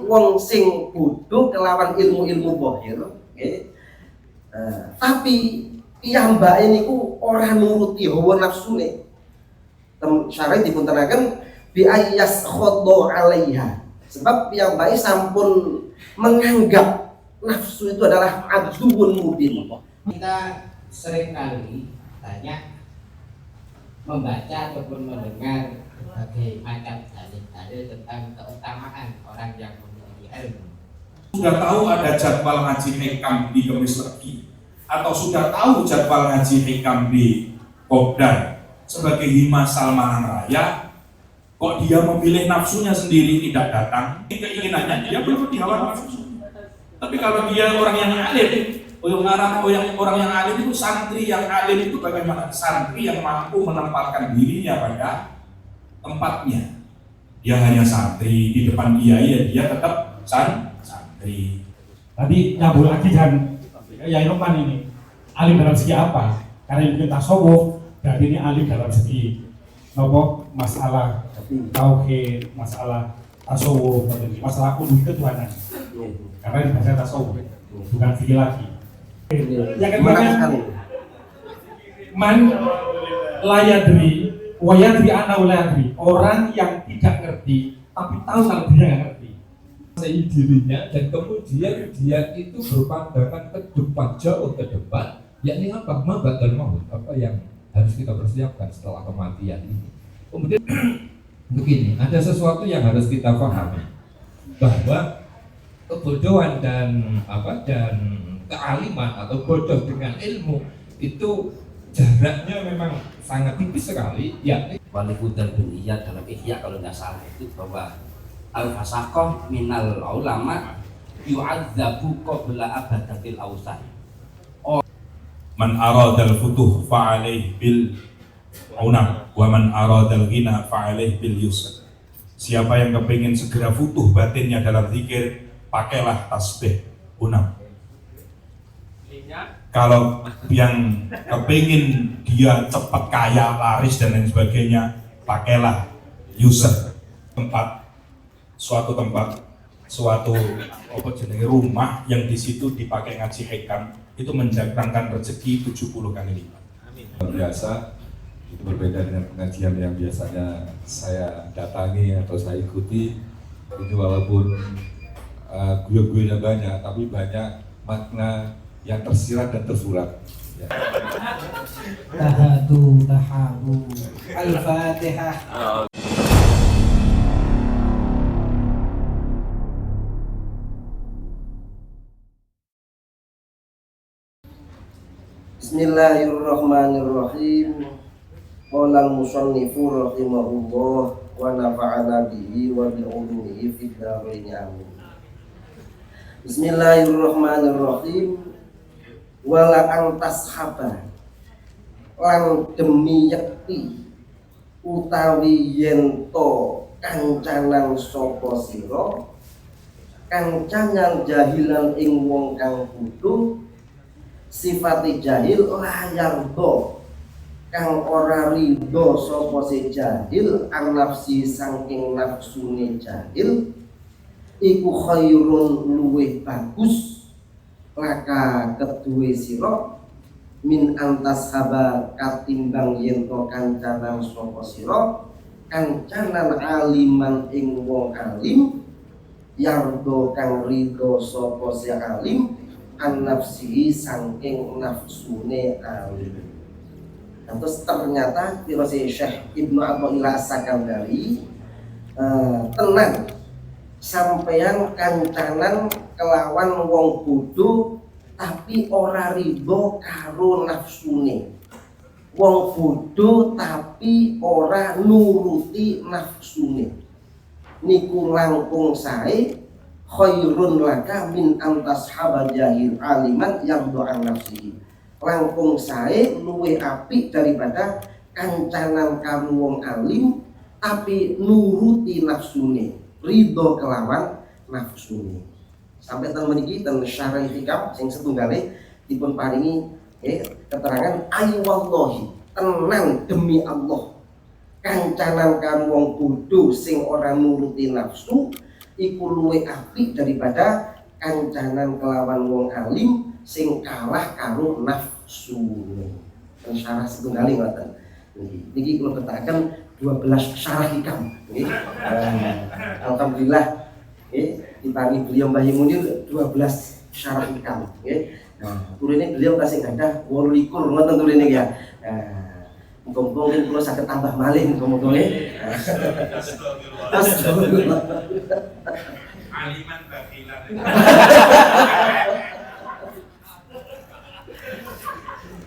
wong sing bodho kelawan ilmu-ilmu zahir, nggih. Tapi piyambake niku ora nuruti hawa nafsune. Syarah dipuntenaken bi ayyas khadha 'alaiha. Sebab piyambake sampun menganggap nafsu itu adalah aduun mubin. Kita seringkali banyak membaca ataupun mendengar berbagai macam dalil-dalil tentang keutamaan orang yang memiliki ilmu. Sudah tahu ada jadwal ngaji hikam di Kemis Legi, atau sudah tahu jadwal ngaji hikam di Kopdar sebagai hima salmanan raya, kok dia memilih nafsunya sendiri tidak datang, keinginannya dia berarti hawa nafsu. Tapi kalau dia orang yang alim, orang yang alim itu santri yang alim itu bagaimana? Santri yang mampu menempatkan dirinya pada tempatnya. Dia hanya santri, di depan kiai ya dia tetap santri. Tadi nyambung lagi dan Yai Roman ini alim dalam segi apa? Karena mungkin tasawuf, berarti ini alim dalam segi nopo masalah tauhid, masalah tasawuf, masalah uluhiyah ketuhanan. Karena ini bahasa tasawuf, bukan fikih lagi. Yang kedua, man layadri, wayadri ana layadri, orang yang tidak ngerti tapi tahu kalau dia nggak ngerti. Menguasai dirinya dan kemudian dia itu berpandangan ke depan, jauh ke depan, yakni apa? Mabat dan maut, apa yang harus kita persiapkan setelah kematian ini. Kemudian begini, ada sesuatu yang harus kita pahami, bahwa kebodohan dan kealiman atau bodoh dengan ilmu itu jaraknya memang sangat tipis sekali, yakni Walifudal bin Iyad dalam Ihya kalau nggak salah itu bahwa al-fasaqah minal ulama yu'adzabu qabla abadatil awsan. Man aradal futuh fa'alaih bil unam wa man aradal ghina fa'alaih bil yusr. Siapa yang kepingin segera futuh batinnya dalam zikir, pakailah tasbih unam. Kalau yang kepingin dia cepat kaya, laris dan lain sebagainya, pakailah yusr. Suatu rumah yang di situ dipakai ngaji hikam itu mendatangkan rezeki 70 kali lipat. Biasa itu berbeda dengan pengajian yang biasanya saya datangi atau saya ikuti. Ini walaupun guyon-guyonnya banyak, tapi banyak makna yang tersirat dan tersurat. Ya. Tahabu Al-Fatihah. Bismillahirrahmanirrahim. Qala al-musannifu rahimahullah wa nafa'ana bihi wa bi ulumihi fid dharain amin. Bismillahirrahmanirrahim. Wala antas haba lan demi yakti utawi yento kancanan sapa sira kancanan jahilan ing wong kang bodho sifati jahil layar do kang ora ridho sapa si jahil an nafsi saking nafsune jahil iku khairun luweh bagus laka keduwe sira min antas haba katimbang yen to kancanan sapa sira kancanan aliman ing wong alim yardo kang ridho sapa si alim an nafsihi saking nafsune alim. Terus ternyata firasih Syekh Ibnu Athaillah As-Sakandari tenang sampeyan kancanan kelawan wong bodho tapi ora ridho karo nafsune. Wong bodho tapi ora nuruti nafsune. Niku langkung sae khairun laka min antas haba jahil aliman yang doa nafsihi. Langkung sae luwe apik daripada kancanan kamu wong alim tapi nuruti nafsune, ridho kelawan nafsune. Sampai teng mriki teng syarah hikam sing setunggale dipun paringi keterangan ayu wallahi tenang demi Allah kancanan kamu wong bodho sing ora nuruti nafsu iku luwih apik daripada kancanan kelawan wong alim sing kalah karo nafsune. Dan syarah setunggal ngoten. Niki kula katakan 12 syarah hikam. Nggih. Alhamdulillah dipangi beliau Mbah Munir 12 syarah hikam. Nggih. Nah, turine beliau kasih gadah 28 ngoten turine ya. Muga-muga mungkin kula saged tambah malih muga-muga nggih. Astagfirullah. Aliman bakilan.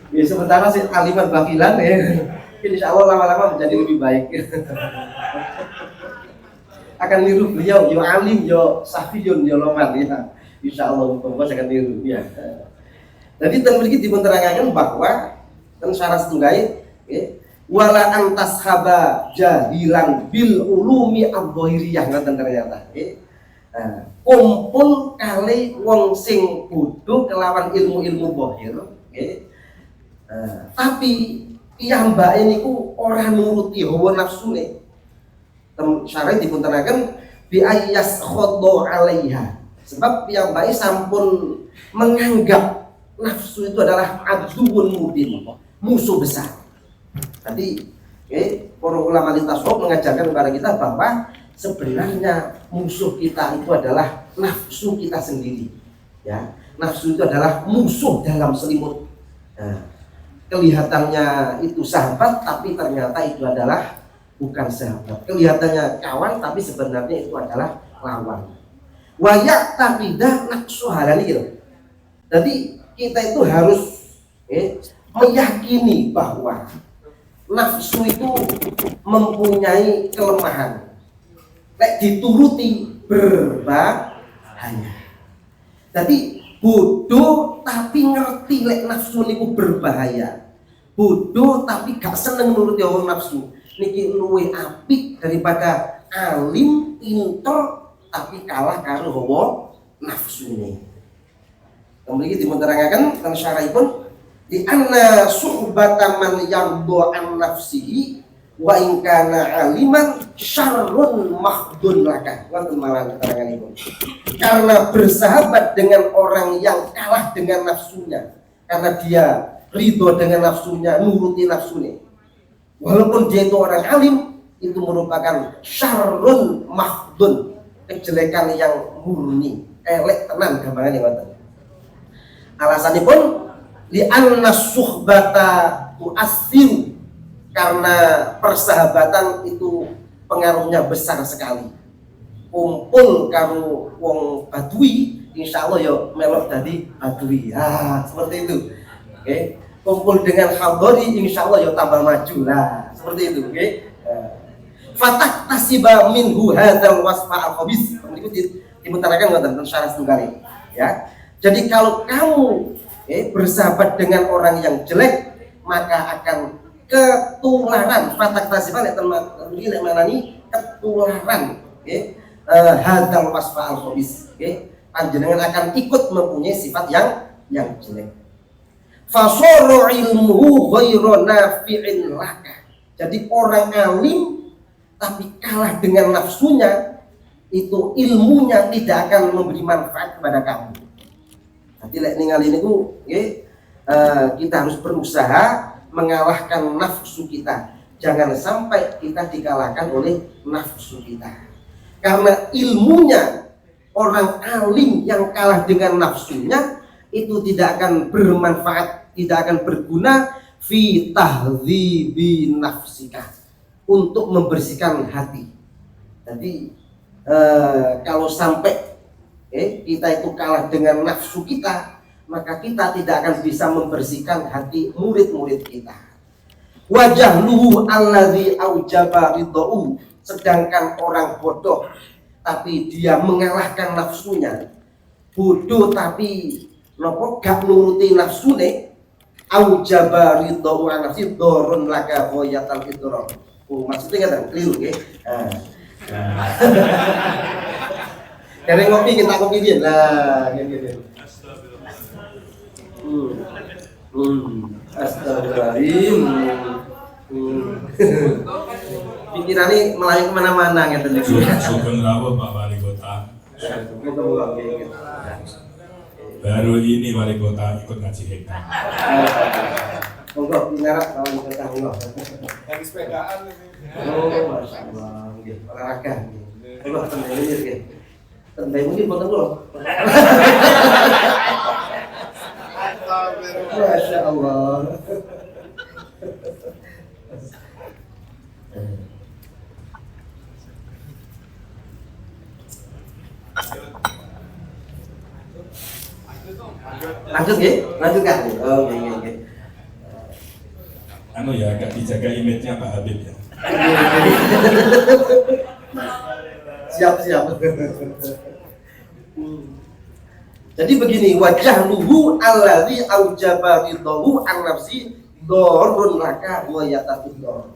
Ya sementara sih aliman bakilan ya. Insya Allah lama-lama menjadi lebih baik. Akan niru beliau, yo alim, yo safiyun, yo loman ya. Insya Allah muga-muga saya akan niru ya. Jadi ten mriki dipun terangaken bahwa ten syarat setunggal wala antas haba jahilan bil ulumi adh-dhahiriyah ngoten ternyata. Kumpul kali wong sing bodho kelawan ilmu-ilmu zahir, tapi piyambake niku ora nuruti hawa nafsune. Syarat dipun terangaken bi ayyas khadha 'alaiha. Sebab piyambake sampun menganggap nafsu itu adalah aduun mubin, musuh besar. Tadi para ulama tasawuf mengajarkan kepada kita bahwa sebenarnya musuh kita itu adalah nafsu kita sendiri. Ya, nafsu itu adalah musuh dalam selimut. Nah, kelihatannya itu sahabat, tapi ternyata itu adalah bukan sahabat. Kelihatannya kawan, tapi sebenarnya itu adalah lawan. Wayak takidah nafsu halalil. Jadi kita itu harus meyakini bahwa nafsu itu mempunyai kelemahan. Lek dituruti berbahaya. Jadi bodoh tapi ngerti lek nafsu niku berbahaya. Bodoh tapi gak seneng nuruti hawa nafsu. Niki luwih apik daripada alim pinter tapi kalah karo hawa nafsune. Kemudian diterangkan tentang syarahipun di anna suhbata man yardha an nafsihi wa in kana aliman syarrun mahdun laka. Wonten malah keteranganipun. Karena bersahabat dengan orang yang kalah dengan nafsunya, karena dia ridho dengan nafsunya, nuruti nafsunya. Walaupun dia itu orang alim, itu merupakan syarrun mahdun, kejelekan yang murni, elek tenan gambarannya ngoten. Alasannya pun li anna suhbata tu'assiru, karena persahabatan itu pengaruhnya besar sekali. Kumpul karo wong badui, insya Allah ya melok tadi badui. Seperti itu. Kumpul dengan khadori, insya Allah ya tambah maju lah. Seperti itu. Fatah tasiba minhu hadzal wasfa al-khabis. Kemudian dimutarakan tentang syarat tunggal. Ya. Jadi kalau kamu bersahabat dengan orang yang jelek, maka akan ketularan. Fatah tasiba ini ketularan. Hadzal wasfa al-khabis. Panjenengan akan ikut mempunyai sifat yang jelek. Fasara ilmuhu ghairu nafi'in laka. Jadi orang alim tapi kalah dengan nafsunya, itu ilmunya tidak akan memberi manfaat kepada kamu. Jadi lek ningali niku kita harus berusaha mengalahkan nafsu kita. Jangan sampai kita dikalahkan oleh nafsu kita. Karena ilmunya orang alim yang kalah dengan nafsunya itu tidak akan bermanfaat, tidak akan berguna fi tahdzibi nafsika, untuk membersihkan hati. Jadi kalau sampai kita itu kalah dengan nafsu kita, maka kita tidak akan bisa membersihkan hati murid-murid kita. Wajahluhu alladzi aujaba ridau, sedangkan orang bodoh tapi dia mengalahkan nafsunya. Bodoh tapi nopo gak nuruti nafsune, aujaba ridau an nafsi dorun laka ghayatal idrar. Maksudnya kan keliru nggih. Kare ngopi kita kopi dia lah gitu. Astagfirullahaladzim. Pikirannya melayang kemana-mana gitu. Sugeng rawuh Pak Wali Kota. Baru ini Wali Kota ikut ngaji hikam. Monggo pinara kawan kita monggo. Yang sepedaan ini. Oh, Masya Allah, nggih, olahraga. Monggo tendai ini nggih. Tendai mungkin boten kula. Masya Allah. Lanjut nggih, lanjutkan. Oh, nggih. Anu ya agak dijaga image-nya Pak Habib ya. Siap. Jadi begini, wajah luhu alladzi aujaba ridahu an nafsi dorun laka wa yatafidor.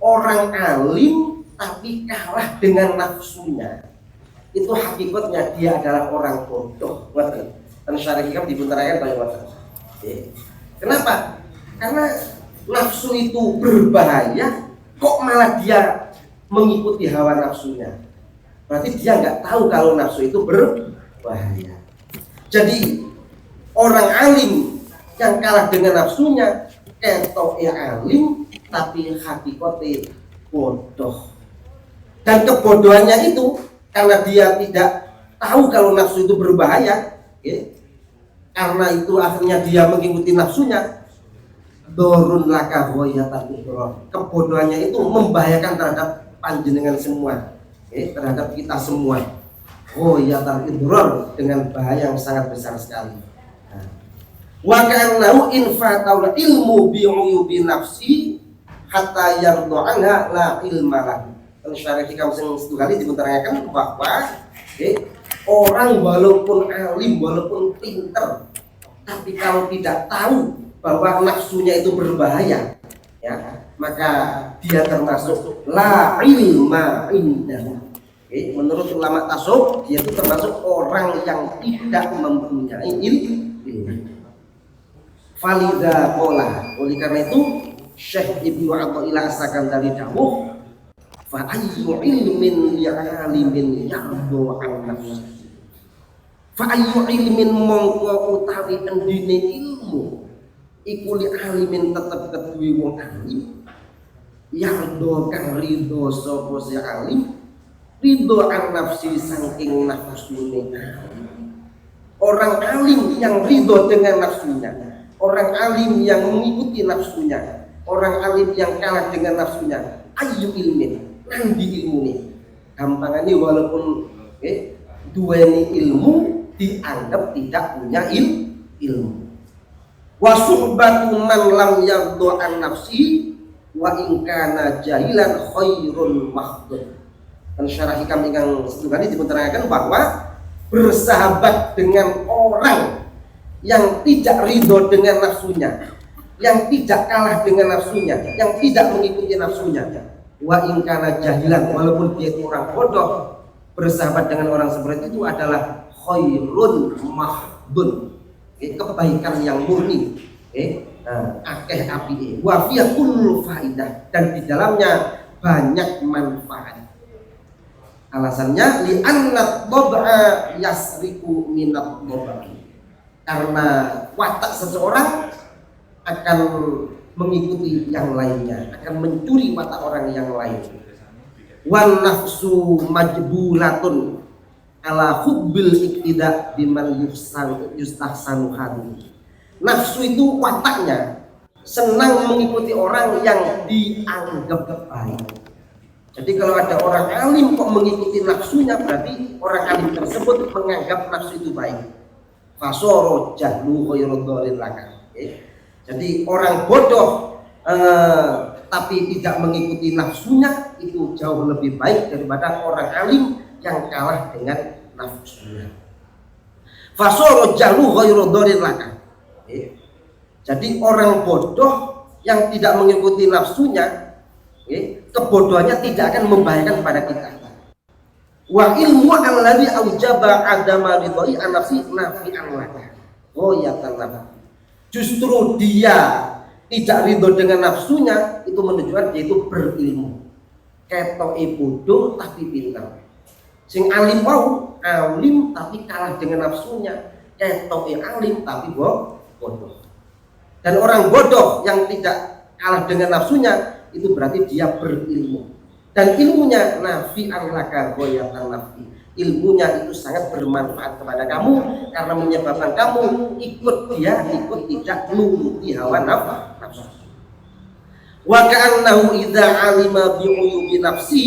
Orang alim tapi kalah dengan nafsunya. Itu hakikatnya dia adalah orang bodoh. Ngerti? Dan syarah hikam dibuntarkan banyak macam. Kenapa? Karena nafsu itu berbahaya, kok malah dia mengikuti hawa nafsunya. Berarti dia nggak tahu kalau nafsu itu berbahaya. Jadi orang alim yang kalah dengan nafsunya, ketok ya alim, tapi hakikatnya bodoh. Dan kebodohannya itu karena dia tidak tahu kalau nafsu itu berbahaya, karena itu akhirnya dia mengikuti nafsunya. Dorun laka hoyatan idror. Kebodohannya itu membahayakan terhadap panjenengan semua, terhadap kita semua. Hoyatan idror, dengan bahaya yang sangat besar sekali. Wa ka'annahu infataul ilmu bi'uyubi nafsi hatta yardu anha la ilma lahu. Syarah hikam sing sekali diterangkan bahwa orang walaupun alim, walaupun pinter, tapi kalau tidak tahu bahwa nafsunya itu berbahaya, ya, maka dia termasuk la ilma indahu. Menurut ulama tasawuf, dia itu termasuk orang yang tidak mempunyai ilmu. Falida kola. Oleh karena itu Syekh Ibnu Athaillah As-Sakandari dawuh, fa ayyu ilmin li'alimin ya'dhu an nafsi. Fa ayyu ilmin mongko utawi endine ilmu iku li alimin tetep keduwe wong alim ya'dhu kang ridho sapa si alim ridho an nafsi saking nafsune. Orang alim yang ridho dengan nafsunya, orang alim yang mengikuti nafsunya, orang alim yang kalah dengan nafsunya, ayu ilmin nandi ilmune. Gampangannya walaupun duweni ilmu dianggap tidak punya ilmu. Wa suhbatu man lam yardhu an nafsi wa in kana jahilan khairul mahdud. Dan syarah hikam yang setunggal ini diterangkan bahwa bersahabat dengan orang yang tidak ridho dengan nafsunya, yang tidak kalah dengan nafsunya, yang tidak mengikuti nafsunya, wa in kana jahilan, walaupun dia itu orang bodoh, bersahabat dengan orang seperti itu adalah khairun mahdun, kebaikan yang murni, akeh api, wa fiya kullu faidah, dan di dalamnya banyak manfaat. Alasannya li annat dhab'a yasriku minat dhab'i, karena watak seseorang akan mengikuti yang lainnya, akan mencuri watak orang yang lain. Wan nafsu majbulatun ala hubbil iktida biman yustahsanu hadi. Nafsu itu wataknya senang mengikuti orang yang dianggap baik. Jadi kalau ada orang alim kok mengikuti nafsunya, berarti orang alim tersebut menganggap nafsu itu baik. Fasoro jahlu khairud dhalil laka. Jadi orang bodoh tapi tidak mengikuti nafsunya itu jauh lebih baik daripada orang alim yang kalah dengan nafsunya. Fasoro jahlu khairud dhalil laka. Jadi orang bodoh yang tidak mengikuti nafsunya, kebodohannya tidak akan membahayakan pada kita. Wa ilmu alladhi aujaba adama ridhoi an nafsi nafi'an laka. Oh ya tanah. Justru dia tidak ridho dengan nafsunya, itu menunjukkan dia itu berilmu. Ketoke bodoh tapi pintar. Sing alim mau alim tapi kalah dengan nafsunya. Ketoke alim tapi bodoh. Dan orang bodoh yang tidak kalah dengan nafsunya itu berarti dia berilmu. Dan ilmunya nafi'an laka ghayatan nafi. Ilmunya itu sangat bermanfaat kepada kamu karena menyebabkan kamu ikut tidak menuruti hawa nafsu. Wa ka'annahu idza 'alima bi 'uyubi nafsi.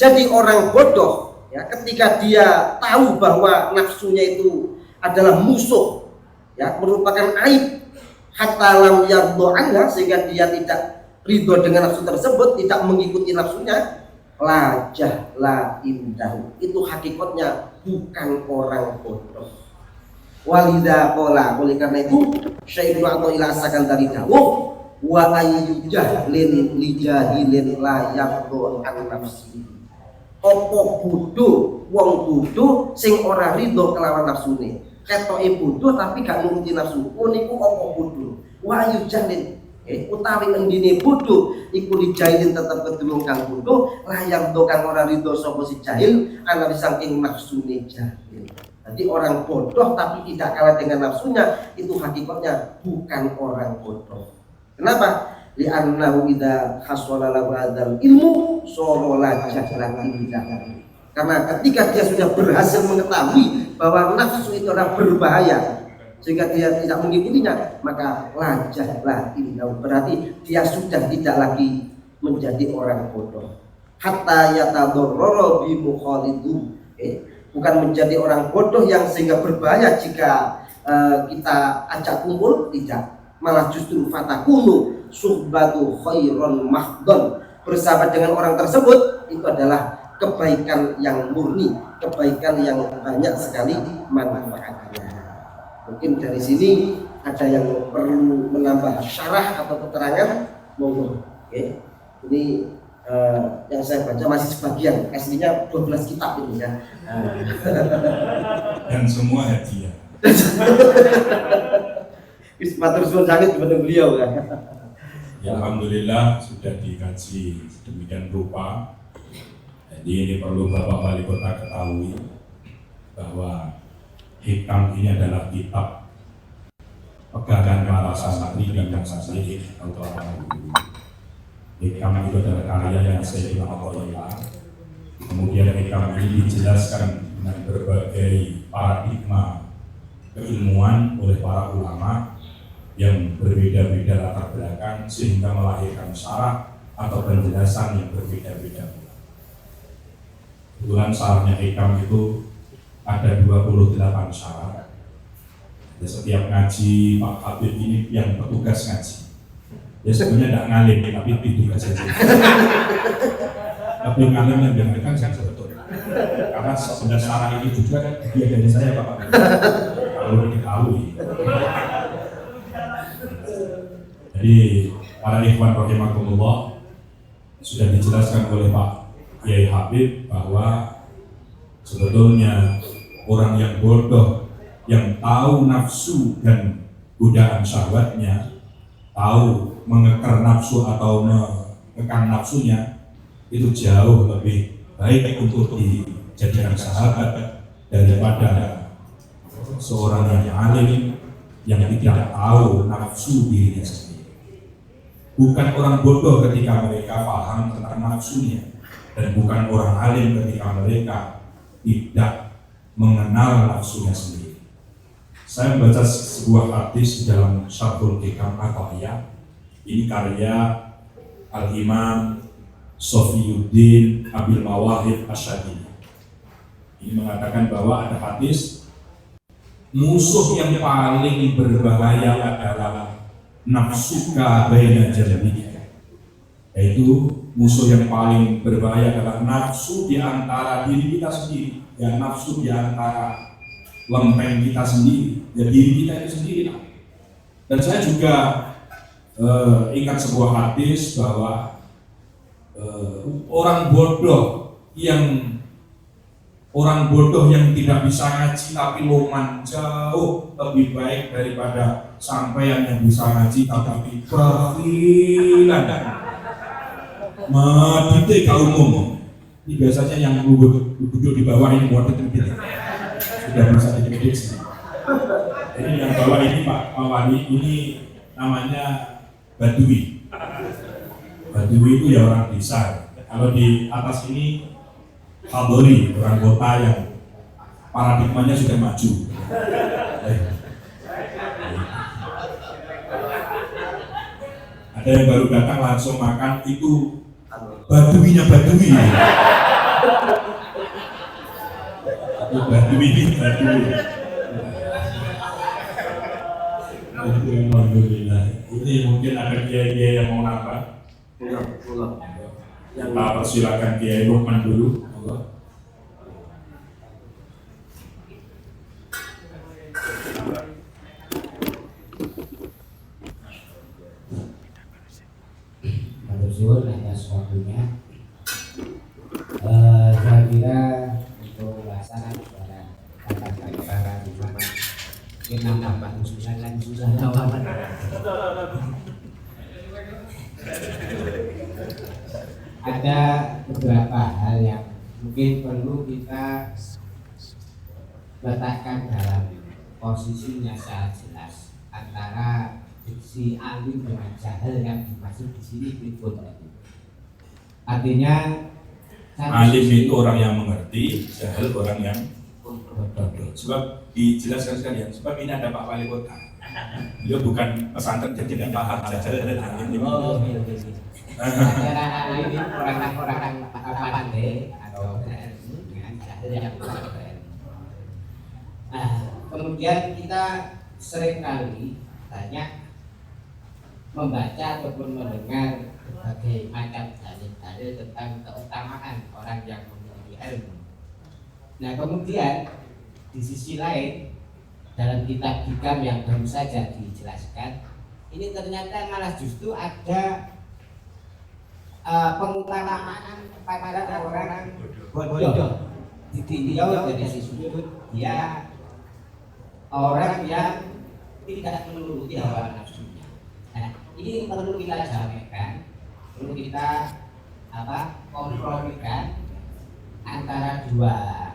Jadi orang bodoh ya, ketika dia tahu bahwa nafsunya itu adalah musuh ya, merupakan aib, hatta lam yardo anha, sehingga dia tidak ridho dengan nafsu tersebut, tidak mengikuti nafsunya, lajah la indahu, itu hakikatnya bukan orang bodoh. Walidha qala, oleh karena itu Syekh Athaillah asakan dari dawuh wa ayyujahlin lijahilin la yardo an nafsi. Opo bodoh, wong bodoh sing ora ridho kelawan nafsune. Ketoke bodoh tapi gak nuruti nafsu. Niku opo bodoh. Wa ayyujahlin utawi endine bodoh iku dijahilin tetep kedulung kang bodoh, layang dokang ora ridho sapa si jahil ana saking nafsune jahil. Jadi orang bodoh tapi tidak kalah dengan nafsunya, itu hakikatnya bukan orang bodoh. Kenapa? Li'annahu idza hasala lahu hadzal ilmu sara jahlan indah. Karena ketika dia sudah berhasil mengetahui bahwa nafsu itu adalah berbahaya sehingga dia tidak mengikutinya, maka lajahlah indah, berarti dia sudah tidak lagi menjadi orang bodoh. Hatta yatadarrara bi mukhalidu, bukan menjadi orang bodoh yang sehingga berbahaya jika kita ajak kumpul, tidak, malah justru fatakunu suhbatu khairon mahdon, bersahabat dengan orang tersebut itu adalah kebaikan yang murni, kebaikan yang banyak sekali manfaatnya. Mungkin dari sini ada yang perlu menambah syarah atau keterangan, monggo. Ini yang saya baca masih sebagian, aslinya 12 kitab ini ya. Dan semua hadiah. Matur suwun sanget kepada beliau kan. Ya, alhamdulillah sudah dikaji sedemikian rupa. Jadi ini perlu Bapak Wali Kota ketahui bahwa Hikam ini adalah kitab pegangan para santri dan santri atau orang guru. Hikam itu adalah karya yang saya Athaillah. Kemudian Hikam ini dijelaskan dengan berbagai paradigma keilmuan oleh para ulama yang berbeda-beda latar belakang sehingga melahirkan syarah atau penjelasan yang berbeda-beda. Kebetulan syarahnya Hikam itu ada 28 syarat. Ya, setiap ngaji Pak Habib ini yang petugas ngaji. Ya sebenarnya tidak ngalim tapi petugas saja. Tapi ngalim yang diambilkan saya betul. Karena sebenarnya syarah ini juga kan dia dari saya Pak Habib. Kalau diketahui. Jadi para ikhwan rahimakumullah, sudah dijelaskan oleh Pak Kiai Habib bahwa sebetulnya orang yang bodoh, yang tahu nafsu dan godaan syahwatnya, tahu mengekang nafsu atau mengekang nafsunya, itu jauh lebih baik untuk dijadikan sahabat daripada seorang yang alim yang tidak tahu nafsu dirinya sendiri. Bukan orang bodoh ketika mereka paham tentang nafsunya, dan bukan orang alim ketika mereka tidak mengenal nafsunya sendiri. Saya membaca sebuah hadis dalam Syarhul Hikam Athaillah. Ini karya Al-Imam Sofiyuddin Abil Mawahib Asyadili. Ini mengatakan bahwa ada hadis, musuh yang paling berbahaya adalah nafsuka baina jambihi, yaitu musuh yang paling berbahaya adalah nafsu di antara diri kita sendiri, ya nafsu di antara lempeng kita sendiri, ya diri kita itu sendiri. Dan saya juga ingat sebuah hadis bahwa orang bodoh yang Orang bodoh yang tidak bisa ngaji tapi loman jauh lebih baik daripada sampeyan yang bisa ngaji tapi bakhilan. Medite kaum umum. Ini biasanya yang duduk di bawah ini buat itu sudah bisa diprediksi. Jadi yang bawah ini Pak Wali ini namanya Badui. Badui itu ya orang desa. Kalau di atas ini Hadori, orang kota yang paradigmanya sudah maju. Ada yang baru datang langsung makan itu Baduinya Badui. Badui. Alhamdulillah. Ini mungkin ada kiai-kiai yang mau nambah. Kita persilakan Kiai Lukman dulu. Matur atas waktunya. Saya kira untuk pembahasan pada kata-kata di mana kita nambah usulan dan susah jawaban. Ada beberapa hal yang mungkin perlu kita letakkan dalam posisinya secara jelas antara diksi alim dengan jahil yang dimaksud di sini berikut. Artinya alim itu orang yang mengerti, jahil orang yang bodoh. Sebab dijelaskan sekalian, sebab ini ada Pak Wali Kota. Beliau bukan pesantren jadi tidak paham jahil dan alim. Antara ini orang-orang pandai atau dengan jahil yang berilmu. Nah, kemudian kita sering kali banyak membaca ataupun mendengar berbagai macam dalil-dalil tentang keutamaan orang yang memiliki ilmu. Nah, kemudian di sisi lain dalam kitab hikam yang baru saja dijelaskan, ini ternyata malah justru ada pengutamaan kepada orang bodoh. Ditinjau dari sisi sudut dia orang yang tidak menuruti hawa nafsunya. Nah, ini perlu kita jalankan, perlu kita kompromikan antara dua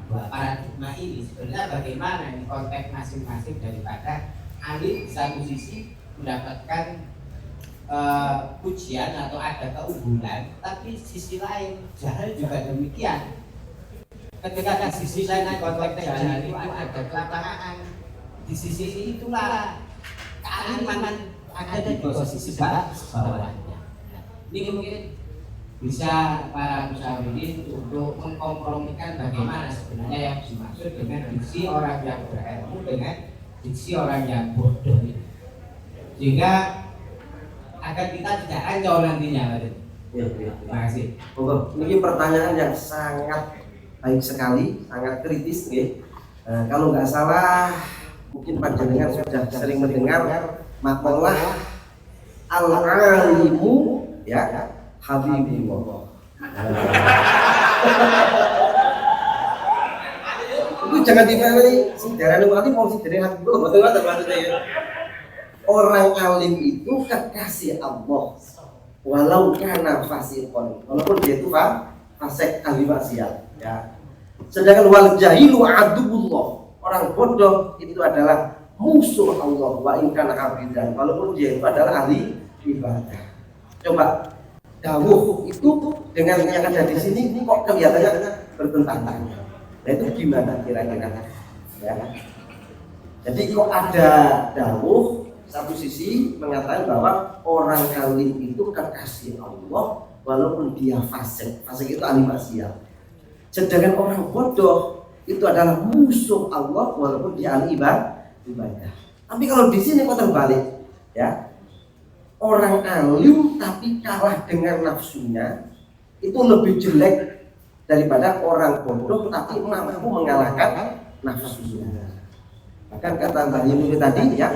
paradigma ini. Sebenarnya bagaimana ini konteks masing-masing daripada alim di satu sisi mendapatkan pujian atau ada keunggulan, tapi sisi lain jahil juga demikian. Ketika di sisi lain konteks jahil itu ada keutamaan, di sisi itulah kealiman ada di posisi bawahnya. Nah, ini mungkin bisa para musyawirin untuk mengkompromikan bagaimana sebenarnya yang dimaksud dengan diksi orang yang berilmu dengan diksi orang yang bodoh ini, sehingga agar kita tidak ancol nantinya. Terima kasih. Ini pertanyaan yang sangat baik sekali, sangat kritis, kalau nggak salah mungkin panjenengan sudah sering mendengar makalah al-alimu ya Habibullah. Itu jangan dipelai sejarah wali mau sejarah Habibullah, betul maksudnya ya. Orang alim itu kekasih Allah, walau karena fasiqon, walaupun dia itu fasik ahli maksiat, ya. Sedangkan wal jahilu aduullah, orang bodoh itu adalah musuh Allah, wa in kana abidan, walaupun dia itu adalah ahli ibadah. Coba dawuh itu dengan yang ada di sini kok kelihatannya bertentangan. Nah itu gimana kira-kira? Ya. Jadi kok ada dawuh satu sisi mengatakan bahwa orang alim itu kekasih Allah walaupun dia fasik. Fasik itu ahli maksiat. Sedangkan orang bodoh itu adalah musuh Allah walaupun dia ahli ibadah. Tapi kalau di sini kok terbalik, ya. Orang alim tapi kalah dengan nafsunya itu lebih jelek daripada orang bodoh tapi mampu mengalahkan nafsunya. Bahkan kata Mbak Yuni tadi, ya,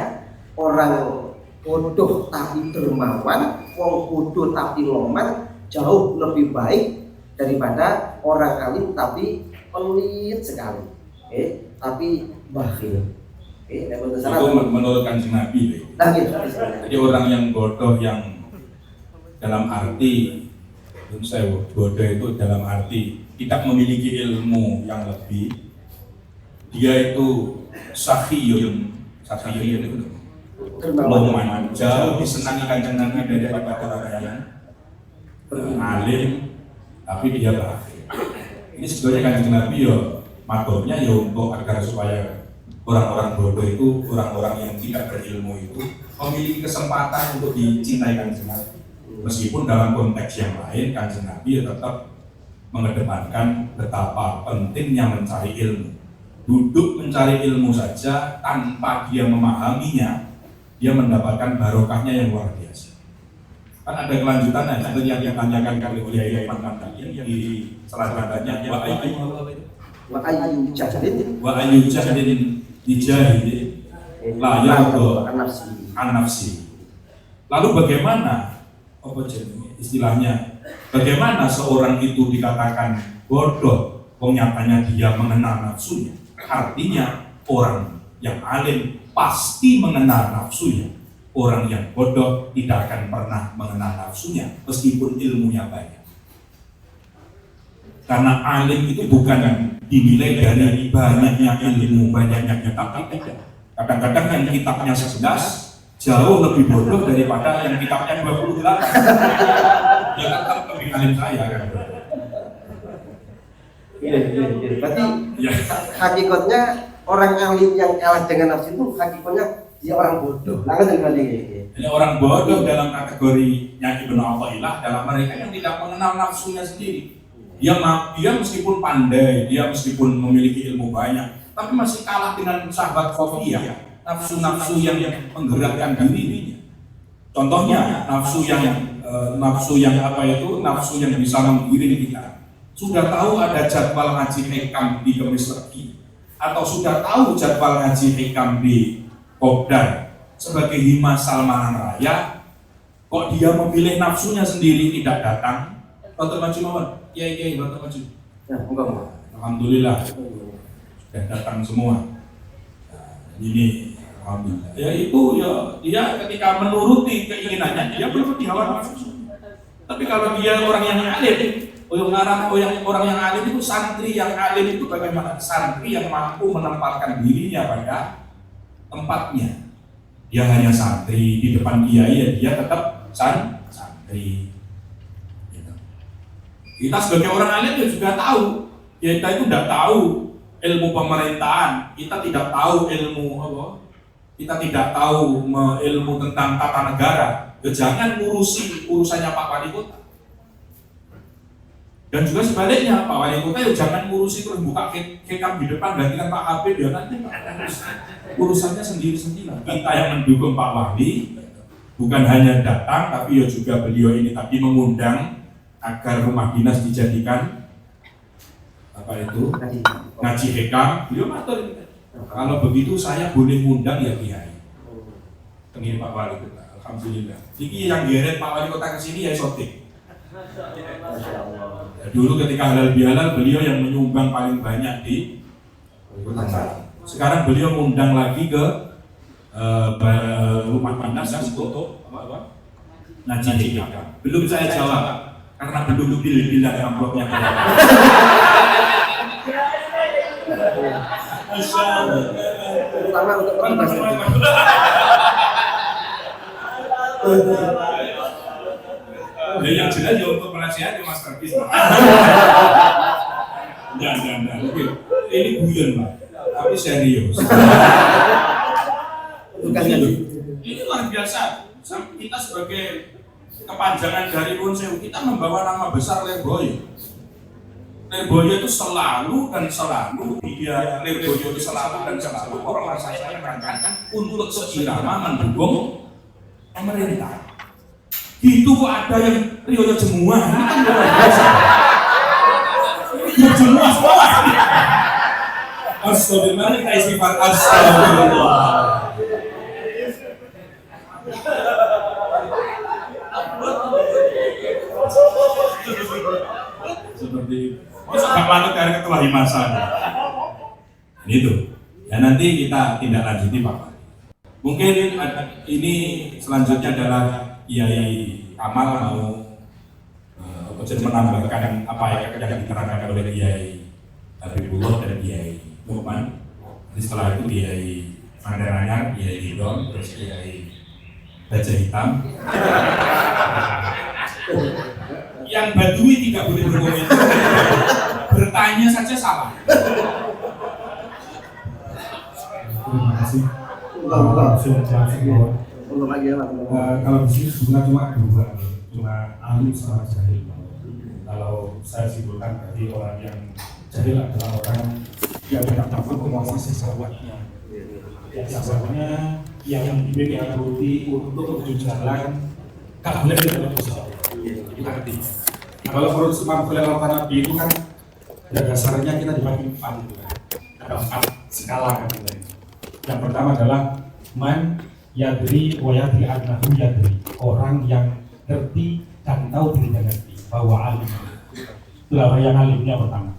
orang bodoh tapi dermawan, wong bodoh tapi loman jauh lebih baik daripada orang alim tapi pelit sekali, tapi bakhil. Itu menurut Kanjeng Nabi. Nah, gitu. Jadi orang yang bodoh yang dalam arti bodoh itu dalam arti tidak memiliki ilmu yang lebih, dia itu sakhiyun itu loman, jauh disenangi Kanjeng Nabi daripada orang yang alim tapi dia bakhil. Ini sebetulnya Kanjeng Nabi maturnya untuk agar supaya orang-orang bodoh itu, orang-orang yang tidak berilmu itu memiliki kesempatan untuk dicintai Kanjeng Nabi. Meskipun dalam konteks yang lain Kanjeng Nabi tetap mengedepankan betapa pentingnya mencari ilmu. Duduk mencari ilmu saja tanpa dia memahaminya, dia mendapatkan barokahnya yang luar biasa. Kan ada kelanjutannya, seperti yang ditanyakan kali oleh Iman tadi di selanjutnya, wa ayu jahdin dijahili layak an-nafsi. Lalu bagaimana istilahnya, bagaimana seorang itu dikatakan bodoh, nyatanya dia mengenal nafsunya. Artinya orang yang alim pasti mengenal nafsunya. Orang yang bodoh tidak akan pernah mengenal nafsunya meskipun ilmunya banyak. Karena alim itu bukan dinilai dari banyaknya ilmu, banyaknya kitab. Kadang-kadang yang kitabnya 11 jauh lebih bodoh daripada yang kitabnya 28. Ya tetap lebih alim saya kan. Berarti hakikatnya orang alim yang kalah dengan nafsu itu hakikatnya dia orang bodoh. Jadi orang bodoh dalam kategorinya Ibnu Athaillah dalam mereka yang tidak mengenal nafsunya sendiri. Dia meskipun pandai, dia meskipun memiliki ilmu banyak, tapi masih kalah dengan sahabat khofiyah, nafsu-nafsu yang menggerakkan dirinya. Contohnya nafsu yang apa itu? Nafsu yang bisa menggiring kita. Sudah tahu ada jadwal ngaji hikam di Kemis Legi, atau sudah tahu jadwal ngaji hikam di Kopdar sebagai Hima Salmanan Raya, kok dia memilih nafsunya sendiri tidak datang? Bapak maju mohon, kiai bapak maju. Ya, enggak. Alhamdulillah sudah datang semua. Nah, ini alhamdulillah. Ya itu ya dia ketika menuruti keinginannya dia belum dihawa nafsu. Tapi kalau dia orang yang alim, orang yang alim itu santri yang alim itu bagaimana? Santri yang mampu menempatkan dirinya pada tempatnya. Dia hanya santri di depan kiai, ya dia tetap santri. Kita sebagai orang alim juga tahu, kita itu tidak tahu ilmu pemerintahan, kita tidak tahu ilmu kita tidak tahu ilmu tentang tata negara. Jangan ngurusi urusannya Pak Wali Kota. Dan juga sebaliknya, Pak Wali Kota jangan ngurusi terus buka kekam di depan gantikan Pak Habib ya nanti urusannya sendiri-sendiri. Kita yang mendukung Pak Wali bukan hanya datang, tapi ya juga beliau ini tadi mengundang agar rumah dinas dijadikan ngaji hikam. Beliau matur, kalau begitu saya boleh ngundang ya kiai. Ini Pak Wali Kota, alhamdulillah. Ini yang geret Pak Wali Kota kesini ya sotik. Ya, dulu ketika halal bihalal beliau yang menyumbang paling banyak di Kota. Sekarang beliau ngundang lagi ke rumah dinas untuk ngaji hikam. Belum saya jawab. Karena penduduk bilang amplopnya Terutama untuk yang jelas ya untuk penasihat Mas Terkis. Jangan. Oke. Ini guyon Pak, tapi serius. Ini luar biasa. Kita sebagai kepanjangan dari Nuwun Sewu, kita membawa nama besar Lirboyo. Lirboyo itu selalu dia Lirboyo itu selalu orang saya menerangkan untuk seirama mendukung pemerintah. Itu ada yang Rioyo Jemuah, ini kan luar biasa. Jemuah semua. Astagfirullah, kita istighfar. Astagfirullah. manut dari ketua Himasan. Itu. Ya nanti kita tindak lanjuti Pak. Mungkin ini selanjutnya adalah Kiai Kamal mau menambahkan apa yang diterangkan oleh Kiai Habibullah dan Kiai Lukman. Setelah itu Kiai Mandaranyar, Kiai Hidon, terus Kiai Baja Hitam. Yang Badui tidak boleh berkomentar, bertanya saja salah. Terima kasih. Sudah jelasin bahwa Untuk lagi ya, kalau di sini sebenarnya cuma dua, cuma alim sama jahil. Kalau saya simpulkan berarti orang yang jahil adalah orang yang tidak tahu menguasai sesawatnya. Sesawatnya yang dimiliki untuk menuju jalan kabinet dalam usaha. Itu arti. Kalau menurut Imam Khalil Al-Farabi itu kan pada dasarnya kita dibagi 4 gitu kan. Ada 4 skala kan kita. Yang pertama adalah man yadri wa yadri annahu yadri, orang yang ngerti dan tahu dirinya ngerti bahwa alim. Itulah orang yang alimnya pertama.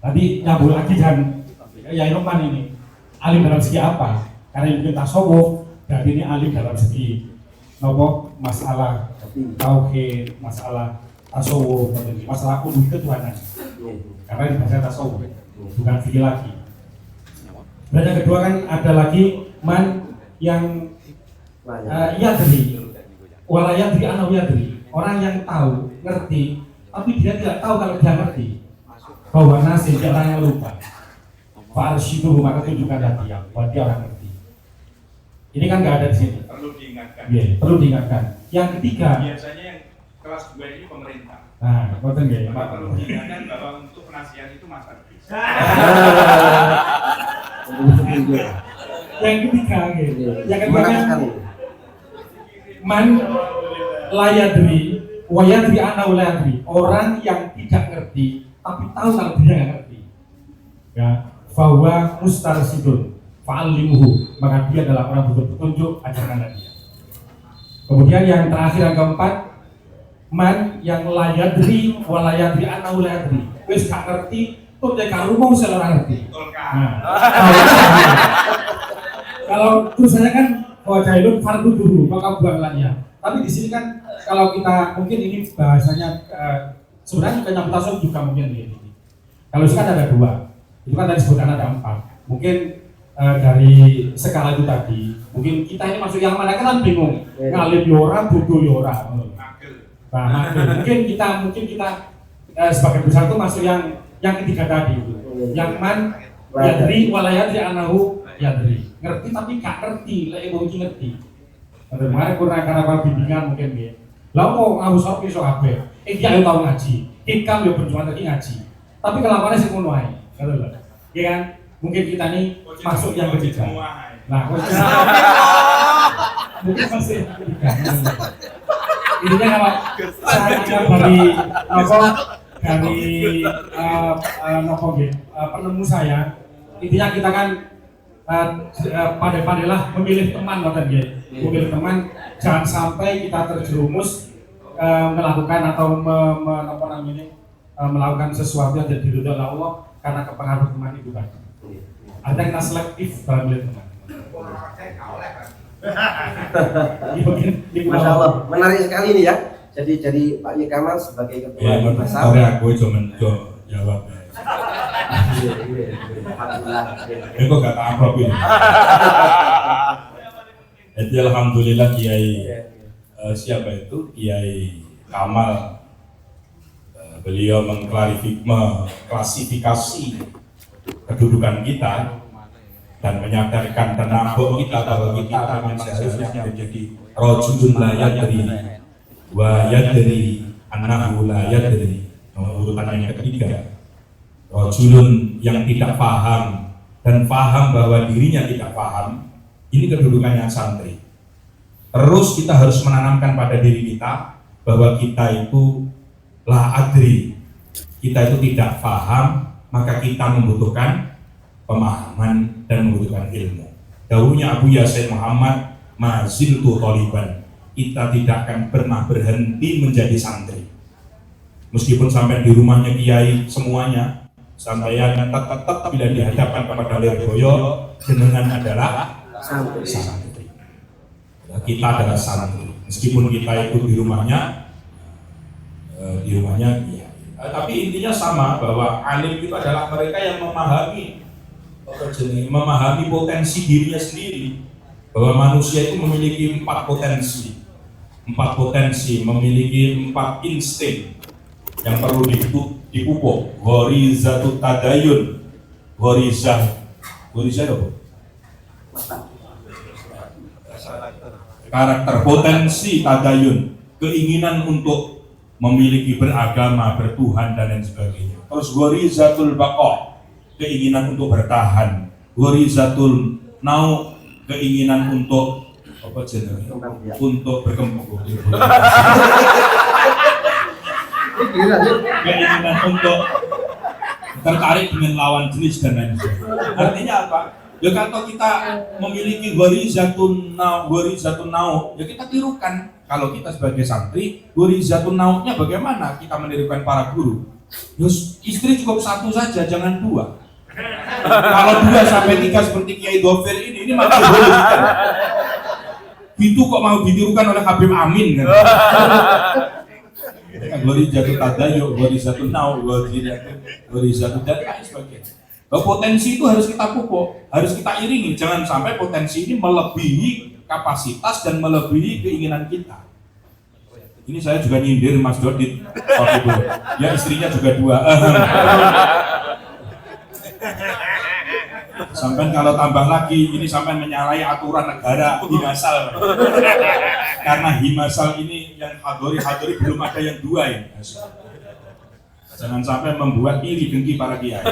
Tadi nyambung lagi dan Yai Lukman ini alim dalam segi apa? Karena mungkin tasawuf, berarti ini alim dalam segi nopo masalah tauhid, masalah tasawuf, masalah uluhiyah ketuhanan. Karena ini bahasa tasawuf, bukan fikih lagi. Dan yang kedua kan ada lagi man yang yadri, wala yadri anahu yadri, orang yang tahu, ngerti, tapi dia tidak tahu kalau dia ngerti bahwa nasib dia orang yang lupa. Farshidu, maka tunjukkan dia bahwa dia orang ngerti. Ini kan nggak ada di sini. Perlu diingatkan. Iya, perlu diingatkan. Yang ketiga, Biasanya yang kelas 2 ini pemerintah. nah, betul nggak ya? Pak perlu diingatkan bahwa untuk penasihat itu Mas Ardi. Yang ketiga, gitu. Yang ketiga Gimana kan sekali? man layadri, wayadri anahu layadri, orang yang tidak ngerti tapi tahu kalau dia nggak ngerti. Ya, bahwa mustarsidun, fa'allimuhu, maka dia adalah orang berpetunjuk, ajarkanlah dia. Kemudian yang terakhir yang keempat, man yang layadri, walayadri anahu layadri, wis gak ngerti, tuh dia karumong seorang ngerti. Nah, kalau tulisannya kan bahwa jahilun fardu dulu, maka buanglah ya. Tapi di sini kan kalau kita mungkin ini bahasanya sebenarnya penyambut tasawuf juga mungkin ini. Kalau itu kan ada 2, itu kan tadi sebutkan ada 4. Mungkin dari skala itu tadi, mungkin kita ini masuk yang mana kan bingung, ngalim yora, bodoh yora. Nah, mungkin kita sebagai besar itu masuk yang ketiga tadi itu, yang man yadri walayadri anahu yadri, ngerti tapi gak ngerti, lek mungkin ngerti. Kemarin kurang karena bimbingan mungkin ya. Lah kok ngawu sok iso kabeh. Dia yo tau ngaji. Ikam yo berjuang tadi ngaji. Tapi kelakuannya sing ngono ae. Ngono lho. Ya kan? Mungkin kita nih masuk yang ketiga. Nah, mungkin masih yang ketiga. Intinya kalau saya dari penemu saya, intinya kita kan pandai-pandailah memilih teman, memilih teman, jangan sampai kita terjerumus melakukan atau melakukan sesuatu yang tidak diridhoi oleh Allah karena kepengaruh teman itu kan. Artinya kita selektif dalam memilih teman. Masya Allah, menarik sekali ini ya. Jadi Pak Yai Kamal sebagai ketua Himasan. Aku cuma jawab. Aku gak tahu ini. Jadi alhamdulillah Kiai siapa itu Kiai Kamal, beliau mengklasifikasi kedudukan kita dan menyadarkan tenabuk kita bahwa kita memang seharusnya menjadi rajulun la yadri wa yadri annahu la yadri. Urutan yang ketiga, rajulun yang tidak paham dan paham bahwa dirinya tidak paham. Ini kedudukannya santri. Terus kita harus menanamkan pada diri kita bahwa kita itu la adri, kita itu tidak paham, maka kita membutuhkan pemahaman dan membutuhkan ilmu. Dahulunya Abu Yasin Muhammad, maziltu thaliban, kita tidak akan pernah berhenti menjadi santri. Meskipun sampai di rumahnya kiai semuanya, Sampeyan tetap bila dihadapkan kepada Lirboyo, jenengan adalah Santri. santri. Ya, kita adalah santri. Meskipun kita ikut di rumahnya, ya. Tapi intinya sama, bahwa alim itu adalah mereka yang memahami potensi dirinya sendiri, bahwa manusia itu memiliki 4 potensi, memiliki 4 insting yang perlu dipupuk. Ghorizatut tadayun, ghorizah apa? Karakter, potensi tadayun, keinginan untuk memiliki beragama, bertuhan dan lain sebagainya. Terus ghorizatul baqa, keinginan untuk bertahan. Ghorizatul nau, keinginan untuk apa jenenge? Untuk berkembang. Keinginan untuk tertarik dengan lawan jenis dan lain sebagainya. Artinya apa? Ya kalau kita memiliki ghorizatun nau, ya kita tirukan. Kalau kita sebagai santri, ghorizatun naunya bagaimana kita menirukan para guru? Yus, istri cukup 1 saja, jangan 2. Kalau 2 sampai 3 seperti Kiai Dhofir ini makin boleh. Itu kok mau ditirukan oleh Habib Amin kan? Ghorizatun tadayu, ghorizatun nau, ghorizatun dan lain sebagainya. Potensi itu harus kita pupuk, harus kita iringi. Jangan sampai potensi ini melebihi kapasitas dan melebihi keinginan kita. Ini saya juga nyindir Mas Dodit waktu itu. Ya istrinya juga 2. Sampai kalau tambah lagi, ini sampai menyalahi aturan negara himasal. Karena himasal ini yang hadori belum ada yang 2 ini. Jangan sampai membuat iri dengki para kiai.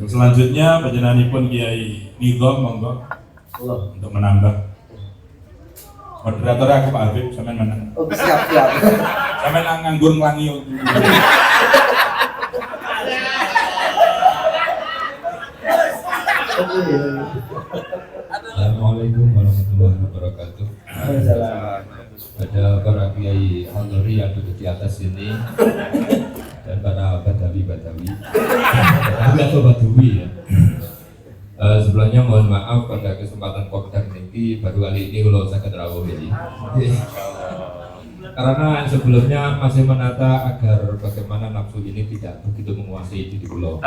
Selanjutnya panjenenganipun Kiai Nidham monggo untuk menambah. Moderator aku Pak Habib, sampean menang. Oh, siap. Sampean nganggur nglangi. Assalamualaikum warahmatullahi wabarakatuh. Ada para kiai hadori yang duduk di atas sini dan para badawi atau badui ya. Sebelumnya mohon maaf pada kesempatan Kopdar ini baru kali ini kalau saya ketemu ini. Karena sebelumnya masih menata agar bagaimana nafsu ini tidak begitu menguasai diri pulau.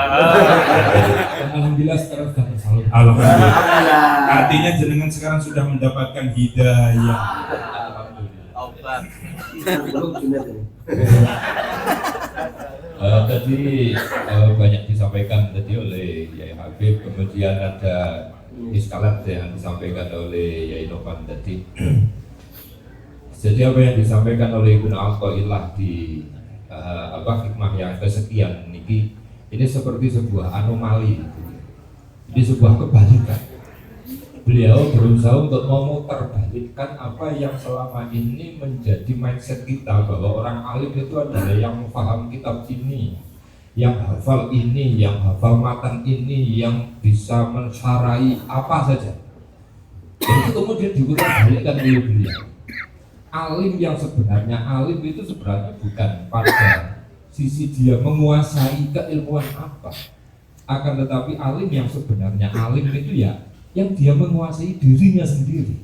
Alhamdulillah sekarang sudah tersalur. Alhamdulillah. Artinya jenengan sekarang sudah mendapatkan hidayah. Tadi banyak disampaikan tadi oleh Yai Habib, kemudian ada iskalat yang disampaikan oleh Yai Novan tadi. Jadi apa yang disampaikan oleh Ibnu Athaillah di hikmah yang kesekian ini seperti sebuah anomali, ini sebuah kebalikan. Beliau berusaha untuk memutarbalikkan apa yang selama ini menjadi mindset kita, bahwa orang alim itu adalah yang paham kitab ini, yang hafal ini, yang hafal matan ini, yang bisa mensarai apa saja. Itu kemudian diputarbalikkan oleh beliau. Alim yang sebenarnya alim itu sebenarnya bukan pada sisi dia menguasai keilmuan apa, akan tetapi alim yang sebenarnya alim itu ya yang dia menguasai dirinya sendiri.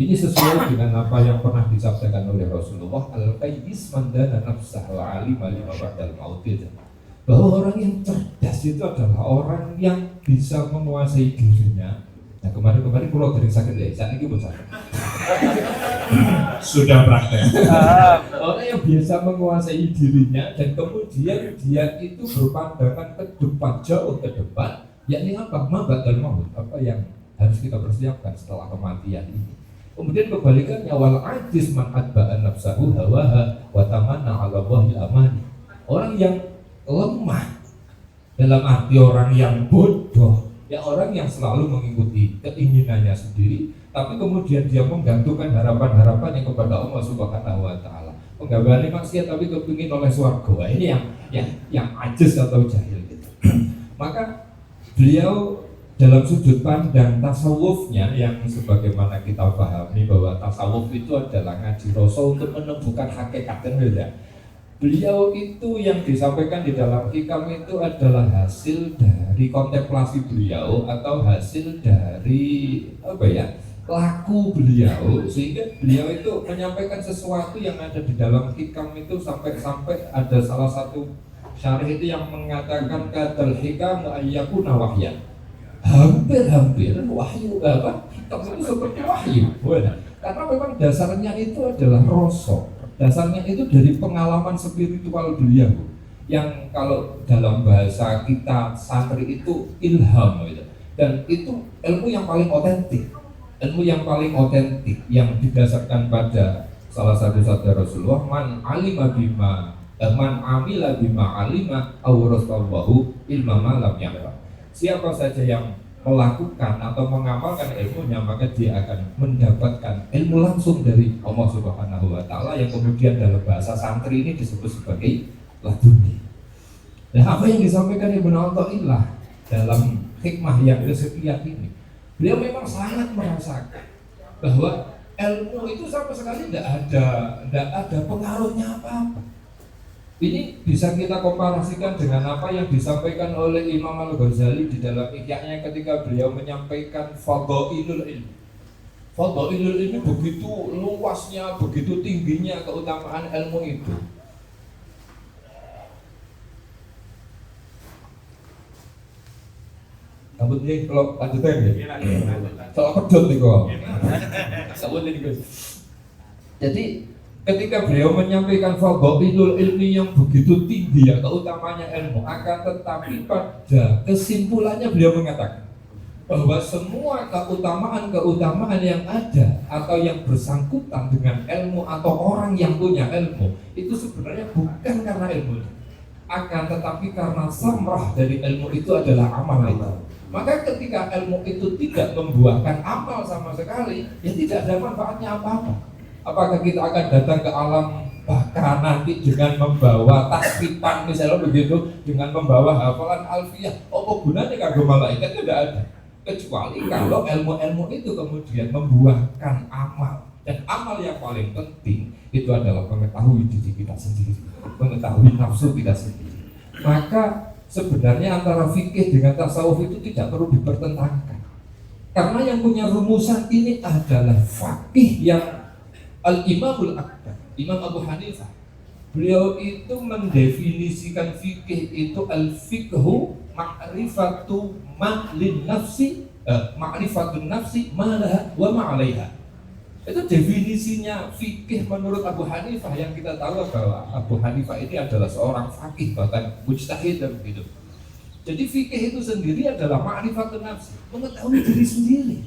Ini sesuai dengan apa yang pernah disabdakan oleh Rasulullah, al-qayyis man dana nafsah wa alima lima ba'dal maut, bahwa orang yang cerdas itu adalah orang yang bisa menguasai dirinya. Nah kemarin pulau dari sakit ya, saat ini pun sakit. Sudah praktek. Orang yang biasa menguasai dirinya dan kemudian dia itu berpandangan ke depan, jauh ke depan, yakni apa? Mabadal maut, apa yang harus kita persiapkan setelah kematian ini. Kemudian kebalikannya, wal ajiz man atba'a nafsahu hawaha wa tamanna 'ala Allahil amani. Orang yang lemah dalam arti orang yang bodoh, ya orang yang selalu mengikuti keinginannya sendiri, tapi kemudian dia menggantungkan harapan-harapannya kepada Allah Subhanahu wa taala. Penggabari maksiat tapi kepingin oleh swarga. Ini yang ajiz atau jahil gitu. Maka beliau dalam sudut pandang tasawufnya yang sebagaimana kita pahami bahwa tasawuf itu adalah ngaji rasa untuk menemukan hakikat, kan ya. Beliau itu yang disampaikan di dalam hikam itu adalah hasil dari kontemplasi beliau atau hasil dari apa ya, laku beliau, sehingga beliau itu menyampaikan sesuatu yang ada di dalam hikam itu sampai ada salah satu syarih itu yang mengatakan kadal hikam ayyakuna wahyan. Hampir wahyu apa? Hikam itu seperti wahyu. Karena memang dasarnya itu adalah rasa. Dasarnya itu dari pengalaman spiritual beliau yang kalau dalam bahasa kita santri itu ilham gitu. Dan itu ilmu yang paling otentik. Ilmu yang paling otentik yang didasarkan pada salah satu sabda Rasulullah, man alima bima man amila bima alima awrasallahu ilma ma lam ya'lam. Siapa saja yang melakukan atau mengamalkan ilmunya, maka dia akan mendapatkan ilmu langsung dari Allah Subhanahu wa taala yang kemudian dalam bahasa santri ini disebut sebagai laduni. Nah, apa yang disampaikan Ibnu Athaillah dalam hikmah yang kesekian ini, beliau memang sangat merasakan bahwa ilmu itu sama sekali tidak ada pengaruhnya apa-apa. Ini bisa kita komparasikan dengan apa yang disampaikan oleh Imam Al-Ghazali di dalam Ihya-nya ketika beliau menyampaikan Fadhailul Ilmi. Fadhailul Ilmi begitu luasnya, begitu tingginya keutamaan ilmu itu. Rambutnya kalau lanjutin ya. Soal pedot nih kok. Jadi ketika beliau menyampaikan fadhailul ilmi yang begitu tinggi ya keutamanya ilmu, akan tetapi pada kesimpulannya beliau mengatakan bahwa semua keutamaan yang ada atau yang bersangkutan dengan ilmu atau orang yang punya ilmu itu sebenarnya bukan karena ilmu, akan tetapi karena samrah dari ilmu itu adalah amal itu. Maka ketika ilmu itu tidak membuahkan amal sama sekali, ya tidak ada manfaatnya apa-apa. Apakah kita akan datang ke alam baka nanti dengan membawa tasbihan misalnya begitu, dengan membawa hafalan alfiyah, apa gunanya kagum malaikat? Tidak ada, kecuali kalau ilmu-ilmu itu kemudian membuahkan amal. Dan amal yang paling penting itu adalah mengetahui diri kita sendiri, mengetahui nafsu kita sendiri. Maka sebenarnya antara fikih dengan tasawuf itu tidak perlu dipertentangkan, karena yang punya rumusan ini adalah fakih yang Al-Imamul Akbar, Imam Abu Hanifah. Beliau itu mendefinisikan fikih itu al-fiqhu ma'rifatu ma'lin nafsi, ma'rifatun nafsi ma'laha wa ma'alaiha. Itu definisinya fikih menurut Abu Hanifah, yang kita tahu bahwa Abu Hanifah ini adalah seorang fakih, bahkan mujtahid dan begitu. Jadi fikih itu sendiri adalah ma'rifatun nafsi, mengetahui diri sendiri.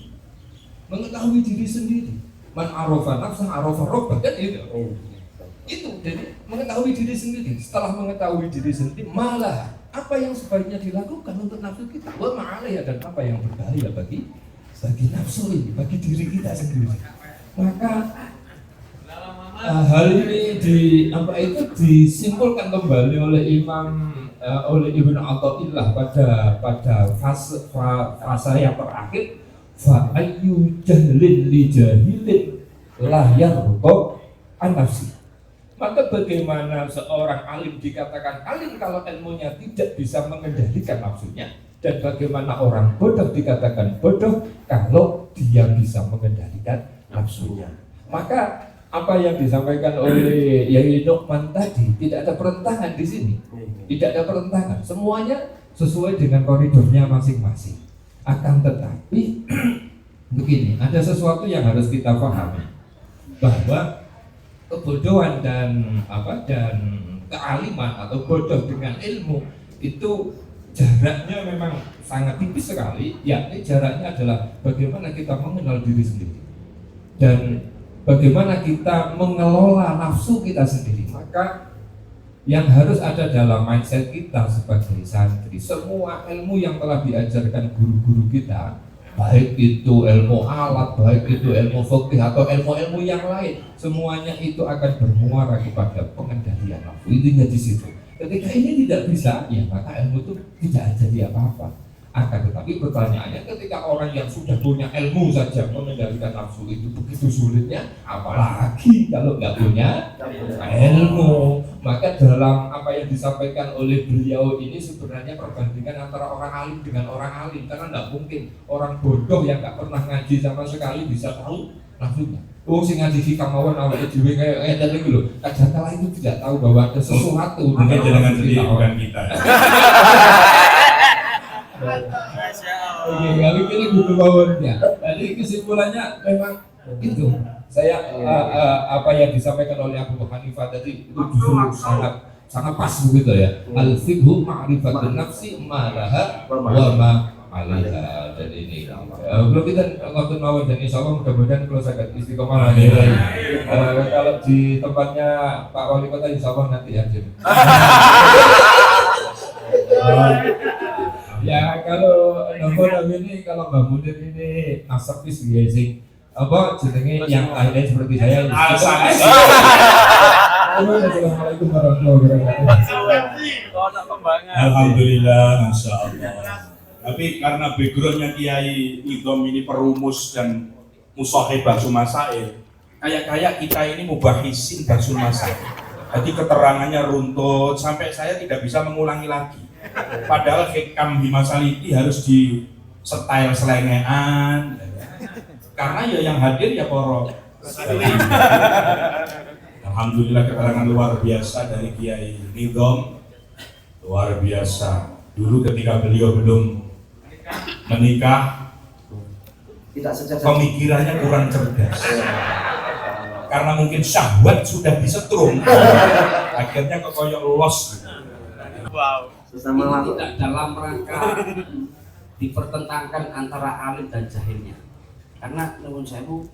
Mengetahui diri sendiri. Man arafa nafsah arafa rabbah, kan itu. Itu jadi mengetahui diri sendiri. Setelah mengetahui diri sendiri, malah apa yang sebaiknya dilakukan untuk nafsu kita, wa ma'alaiha, dan apa yang berbahaya bagi nafsu ini, bagi diri kita sendiri. Maka hal ini disimpulkan kembali oleh Ibnu Athaillah pada fase yang terakhir. Fa ayyu jahlin li jahilin la yarqa an nafsi. Maka bagaimana seorang alim dikatakan alim kalau ilmunya tidak bisa mengendalikan nafsunya, dan bagaimana orang bodoh dikatakan bodoh kalau dia bisa mengendalikan nafsunya. Maka apa yang disampaikan oleh Yai Nu'man tadi tidak ada perentangan di sini. Tidak ada perentangan. Semuanya sesuai dengan koridornya masing-masing. Akan tetapi begini, ada sesuatu yang harus kita pahami, bahwa kebodohan dan kealiman atau bodoh dengan ilmu itu jaraknya memang sangat tipis sekali, yakni jaraknya adalah bagaimana kita mengenal diri sendiri dan bagaimana kita mengelola nafsu kita sendiri. Maka yang harus ada dalam mindset kita sebagai santri, semua ilmu yang telah diajarkan guru-guru kita, baik itu ilmu alat, baik itu ilmu fikih atau ilmu-ilmu yang lain, semuanya itu akan bermuara kepada pengendalian nafsu. Intinya di situ. Ketika ini tidak bisa, ya maka ilmu itu tidak jadi apa-apa. Akan tetapi pertanyaannya, ketika orang yang sudah punya ilmu saja mengendalikan nafsu itu begitu sulitnya, apalagi kalau nggak punya ilmu. Maka dalam apa yang disampaikan oleh beliau ini sebenarnya perbandingan antara orang alim dengan orang alim, karena nggak mungkin orang bodoh yang nggak pernah ngaji sama sekali bisa tahu nafsunya. Oh, sing ngaji hikam mawon awake dhewe kayak tadi lho. Kadangkala itu tidak tahu bahwa ada sesuatu Mungkin jangan sendiri bukan kita. Oke, kali ini butuh bawahnya. Jadi kesimpulannya memang itu. Saya apa yang disampaikan oleh Abu Hanifah tadi itu justru sangat pas begitu ya. Al-fiqhu ma'rifatun nafsi ma laha wa ma 'alaiha. Jadi ini belum kita ngotot mawon dan insyaallah mudah-mudahan kalau saya istiqomah lagi. Kalau di tempatnya Pak Wali Kota insyaallah nanti ya. Ya kalau nomor ini kalau Mbak Munir ini nasabis biasa apa jenenge yang lain seperti saya. Assalamualaikum warahmatullahi wabarakatuh. Alhamdulillah, masya Allah. Tapi karena backgroundnya Kiai Nidham ini perumus dan musahib Basul Masail, kayak kita ini mubahisin Basul Masail. Jadi keterangannya runtut sampai saya tidak bisa mengulangi lagi. Padahal hikam di Masaliti harus di style selengean. Karena ya yang hadir ya poro. Alhamdulillah keterangan luar biasa dari Kiai Nidham, luar biasa. Dulu ketika beliau belum menikah, Tidak sejak pemikirannya kurang cerdas. Karena mungkin syahwat sudah disetrum, akhirnya kekoyok los. sesama Ini tidak dalam rangka dipertentangkan antara alim dan jahilnya. Karena nuwun sewu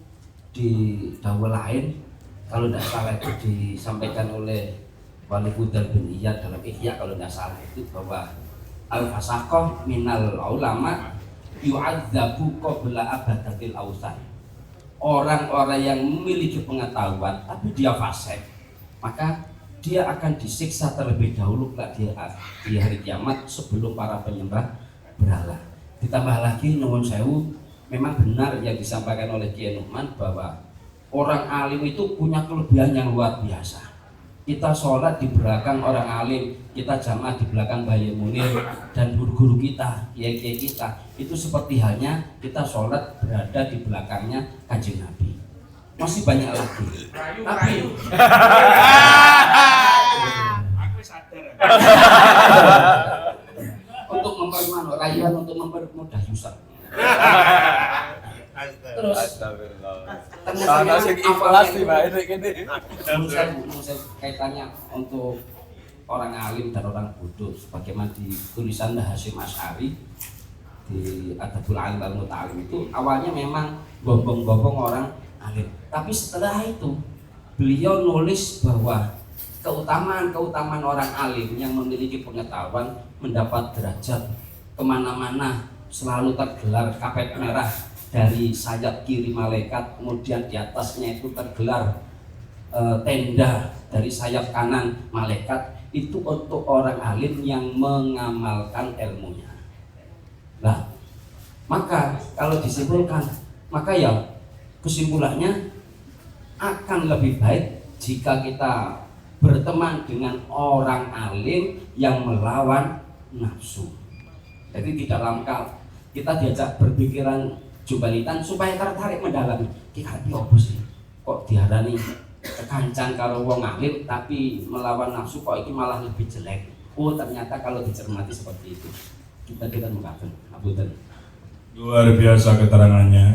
di dawuh lain kalau tidak salah itu disampaikan oleh Wali Fudal bin Iyad dalam Ihya kalau tidak salah itu bahwa al-fasaqah minal ulama yu'adzabu qabla abadatil awsan. Orang-orang yang memiliki pengetahuan tapi dia fasik, maka dia akan disiksa terlebih dahulu di hari kiamat sebelum para penyembah berhala. Ditambah lagi nuwun sewu, memang benar yang disampaikan oleh Kiai Numan bahwa orang alim itu punya kelebihan yang luar biasa. Kita sholat di belakang orang alim, kita jamaah di belakang Bayi Munir dan guru-guru kita, kiai-kiai kita. Itu seperti halnya kita sholat berada di belakangnya Kanjeng Nabi. Masih banyak lagi. Tapi untuk mempermudah rayuan, untuk mempermudah Yusuf. Terus kaitannya untuk orang alim dan orang bodoh sebagaimana di tulisan Hasyim Asy'ari di Adabul Alim wal Muta'alim itu awalnya memang gombong-gombong orang alim, tapi setelah itu beliau nulis bahwa keutamaan orang alim yang memiliki pengetahuan mendapat derajat kemana-mana selalu tergelar kapet merah dari sayap kiri malaikat, kemudian di atasnya itu tergelar tenda dari sayap kanan malaikat. Itu untuk orang alim yang mengamalkan ilmunya. Nah, maka kalau disimpulkan, maka ya kesimpulannya akan lebih baik jika kita berteman dengan orang alim yang melawan nafsu. Jadi di dalam kita diajak berpikiran jubalitan supaya tertarik mendalami. Kita opo sih? Kok diarani kekancan kalau wong alim tapi melawan nafsu kok itu malah lebih jelek. Oh, ternyata kalau dicermati seperti itu. Kita mengatakan apunten. Luar biasa keterangannya.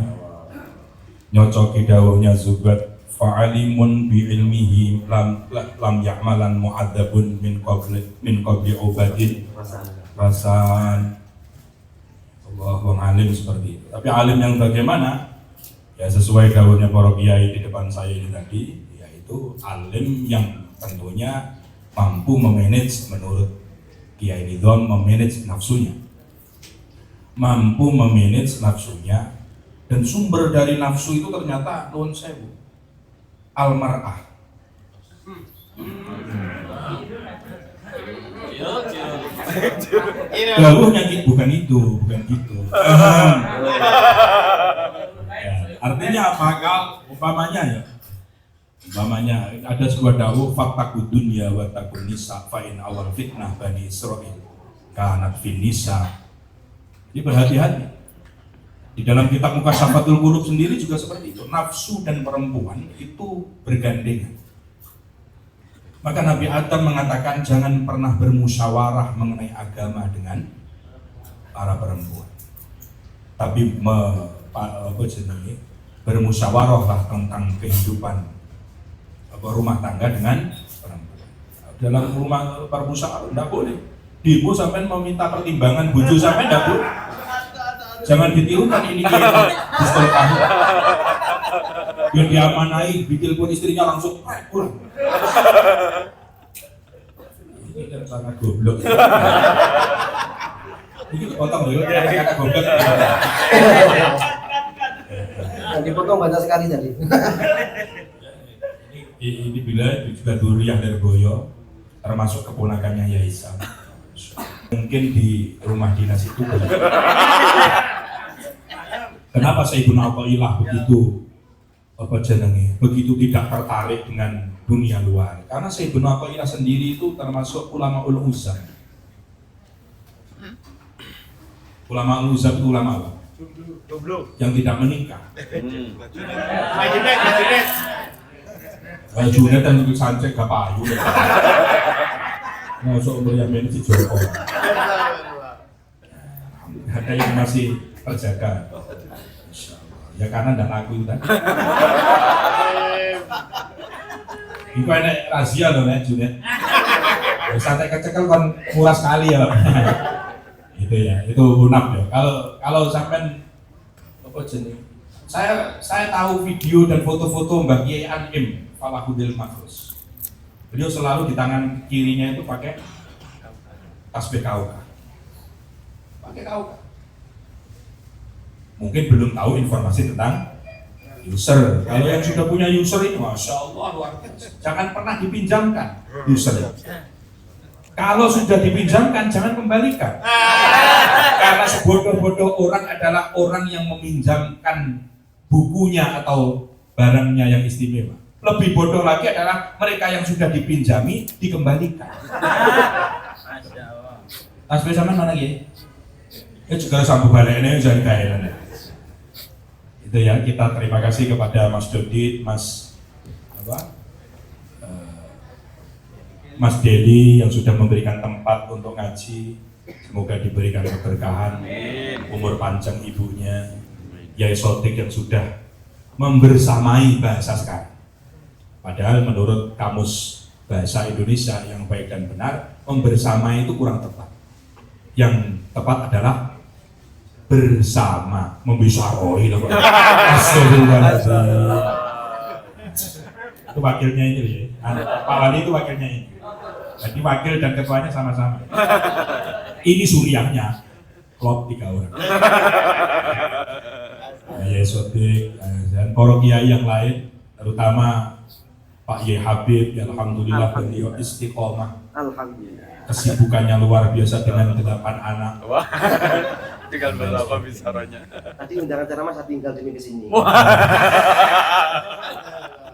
Nyocoki dawuhnya Zubat, fa'alimun bi ilmihi lam ya'malan mu'adzabun min qabli ubadin rasan. Wong alim seperti itu. Tapi alim yang bagaimana? Ya sesuai dawuhnya para kiai di depan saya ini tadi, yaitu alim yang tentunya mampu memanage menurut Kiai Nidham memanage nafsunya. Mampu memanage nafsunya dan sumber dari nafsu itu ternyata nuwun sewu al-mar'ah. Dawuhnya bukan itu, bukan gitu. Ya, artinya apa? Kalau umpamanya ada sebuah dawuh fattaqud dunya wa taqun nisa fa in awal fitnah bani Israil kanat fin nisa. Jadi berhati-hati. Di dalam kitab Mukashafatul Qulub sendiri juga seperti itu. Nafsu dan perempuan itu bergandengan. Maka Nabi Adam mengatakan jangan pernah bermusyawarah mengenai agama dengan para perempuan. Tapi bermusyawarahlah tentang kehidupan rumah tangga dengan perempuan. Dalam rumah permusyawarah tidak boleh. Ibu sampai meminta pertimbangan bojo sampai tidak boleh. Jangan ditirukan ini pistol kamu. Biar diamanai, ditelepon istrinya langsung pulang. Ini kan sangat goblok. Ini potong dulu kata-kata goblok. Dipotong banyak sekali tadi. Ini bila juga Duriyah dari Boyo, termasuk keponakannya Yaisa. Mungkin di rumah dinas itu. Kenapa Sayyidina Athaillah begitu tidak tertarik dengan dunia luar? Karena Sayyidina Athaillah sendiri itu termasuk ulama ul-uzam. Ulama ul-uzam itu ulama apa? Yang tidak menikah. Junet dan untuk sancek gak payu. Masuk umur yang ini si Joko. Ada yang masih terjaga. Ya karena tidak laku itu tadi. Itu enak rahasia loh nek Junet. Santai kecekel kan murah sekali ya. Itu ya, itu unap ya. Kalau sampai apa jenis? Saya tahu video dan foto-foto Mbak Kiai Anim Falahudil Makhrus. Beliau selalu di tangan kirinya itu pakai tasbih KUK. Pakai KUK. Mungkin belum tahu informasi tentang user. Kalau yang sudah punya user ini, masya Allah luar biasa. Jangan pernah dipinjamkan user. Kalau sudah dipinjamkan, jangan kembalikan. Karena sebodoh-bodoh orang adalah orang yang meminjamkan bukunya atau barangnya yang istimewa. Lebih bodoh lagi adalah mereka yang sudah dipinjami dikembalikan. Tasbih sama mana lagi? Ya juga sambung balik ini jangan kailan. Itu ya, kita terima kasih kepada Mas Dodi, Mas Dedi yang sudah memberikan tempat untuk ngaji. Semoga diberikan keberkahan, umur panjang ibunya. Yai Sotik yang sudah membersamai bahasa sekarang. Padahal menurut Kamus Bahasa Indonesia yang baik dan benar, membersamai itu kurang tepat. Yang tepat adalah bersama, membisaroi. Astagfirullahaladzim. Itu wakilnya itu ya. Pak Wali itu wakilnya ini. Jadi wakil dan ketuanya sama-sama. Ini suriahnya, klop 3 orang. Ya Sotik dan para kiai yang lain, terutama Pak Yai Habib, ya alhamdulillah beliau istiqomah. Alhamdulillah. Kesibukannya luar biasa dengan 8 anak. Wah, tinggal berapa bicaranya? Tadi undangan ceramah saya tinggal demi kesini.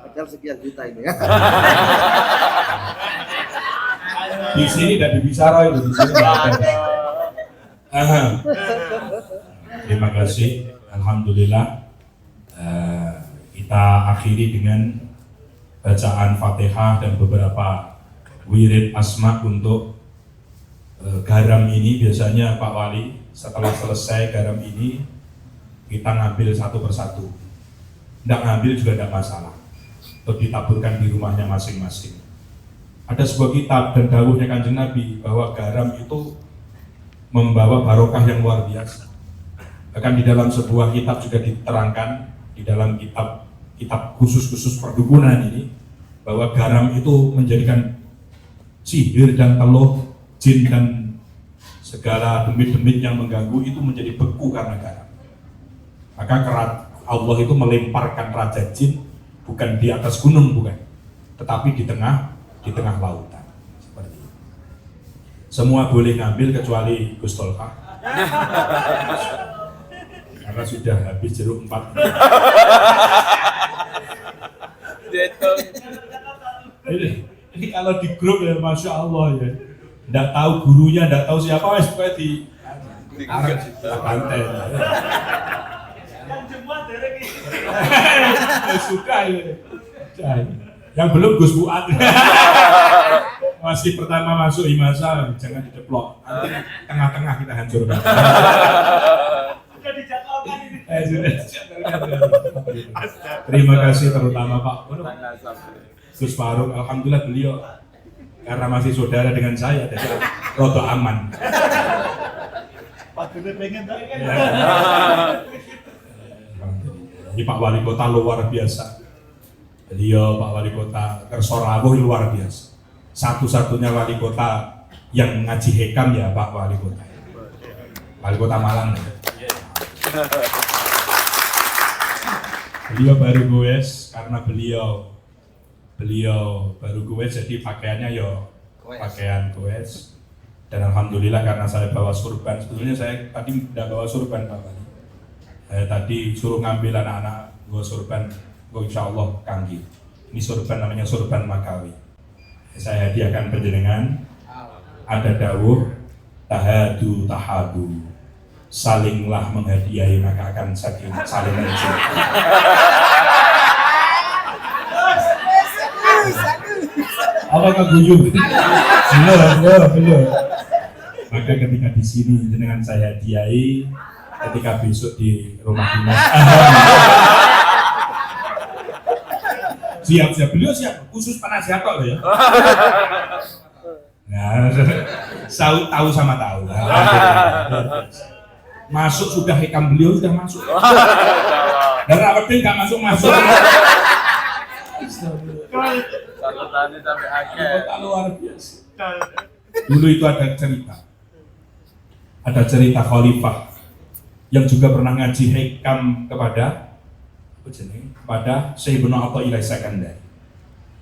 Padahal sekian juta ini ya. Di sini tidak dibicara itu, di sini tidak ada. Terima kasih, alhamdulillah. Kita akhiri dengan bacaan Fatihah dan beberapa wirid asma untuk garam ini. Biasanya Pak Wali setelah selesai garam ini kita ngambil satu persatu. Tidak ngambil juga tidak masalah, untuk ditaburkan di rumahnya masing-masing. Ada sebuah kitab dan dawuhnya Kanjeng Nabi bahwa garam itu membawa barokah yang luar biasa. Bahkan di dalam sebuah kitab juga diterangkan, di dalam kitab khusus perdukunan ini, bahwa garam itu menjadikan sihir dan teluh, jin dan segala demit-demit yang mengganggu itu menjadi beku karena garam. Maka Allah itu melemparkan raja jin bukan di atas gunung, bukan, tetapi di tengah lautan. Seperti itu. Semua boleh ngambil kecuali Gus Tolka. Karena sudah habis jeruk 4. Ini kalau di grup ya Masya Allah ya. Nggak tahu gurunya, nggak tahu siapa, wes pokoknya di pantai. Suka ya. Yang belum Gus Fuad. Masih pertama masuk Himasa, jangan dideplok. Nanti tengah-tengah kita hancurkan. Sudah dijadwalkan ini. Terima kasih terutama Pak Gus Faruk. Alhamdulillah beliau karena masih saudara dengan saya, jadi rodo aman. Pak Gede pengen tak? Ini Pak Wali Kota luar biasa. Beliau Pak Wali Kota Kersorawuh luar biasa. Satu-satunya wali kota yang ngaji hekam ya Pak Wali Kota. Wali Kota Malang. Beliau baru goes karena beliau baru goes jadi pakaiannya yo pakaian goes. Dan alhamdulillah karena saya bawa surban. Sebetulnya saya tadi tidak bawa surban Pak Wali. Saya tadi suruh ngambil anak-anak bawa surban. Insya Allah kanggi. Ini surban namanya surban Makawi. Saya hadiahkan penjenengan. Ada dawuh tahadu tahadu, salinglah menghadiahi maka akan saling mencintai. Apakah guyu? Belum. Maka ketika di sini jenengan saya hadiahi, ketika besok di rumah dinas. Siap, beliau siap, khusus penasihat kok ya. Nah, tahu sama tahu. Masuk sudah hekam beliau sudah masuk. Dan rapetin nggak masuk. Catatannya sampai akhir. Kota luar biasa. Dulu itu ada cerita khalifah yang juga pernah ngaji hekam kepada Sayyidina Athaillah Sakandari.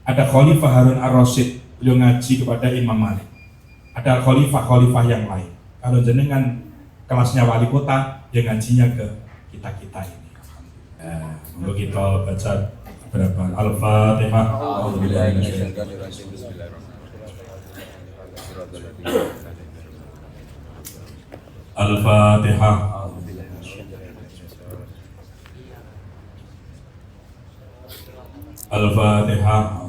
Ada Khalifah Harun Ar-Rasyid, beliau ngaji kepada Imam Malik. Ada khalifah yang lain. Kalau jenengan kelasnya wali kota, dia ngajinya ke kita ini. Untuk kita baca berapa Al-Fatihah. Al-Fatihah. Al-Fatihah.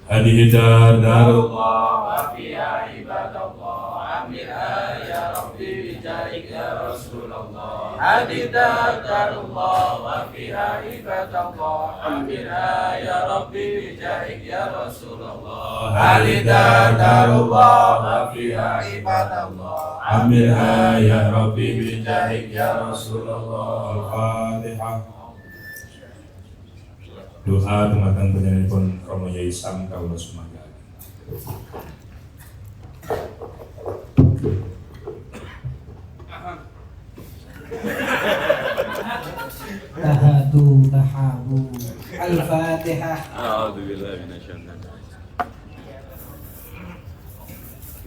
Hadihi darullah wa fiha ibadallah, amirha ya Rabbi bijaik ya Rasulullah. Hadihi darullah wa fiha ibadallah, amirha ya Rabbi bijaik ya Rasulullah. Hadihi darullah wa fiha ibadallah, amirha ya Rabbi bijaik ya Rasulullah. Al-Fatihah. Doa dumateng panjenenganipun Rama Yai Sam kawula sumangga. Tahadu tahabu. Al-Fatihah. A'udzubillahi minasyaitonir rajim.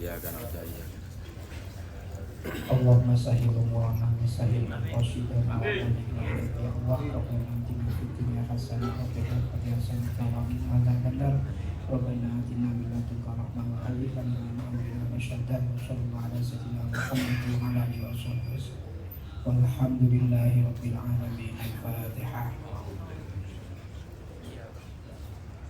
Ya kana jaya. Allahumma sahil umurana wa sahil qasidana wa ya Allah rabbana atina fid dunya hasanah wa fil akhirati hasanah wa qina adzabannar. Rabbana atina min ladunka rahmah wa hayyi lana min amrina rashada. Sallallahu ala sayyidina Muhammad wa ala alihi wa sahbihi. Walhamdulillahi rabbil alamin. Al-Fatihah.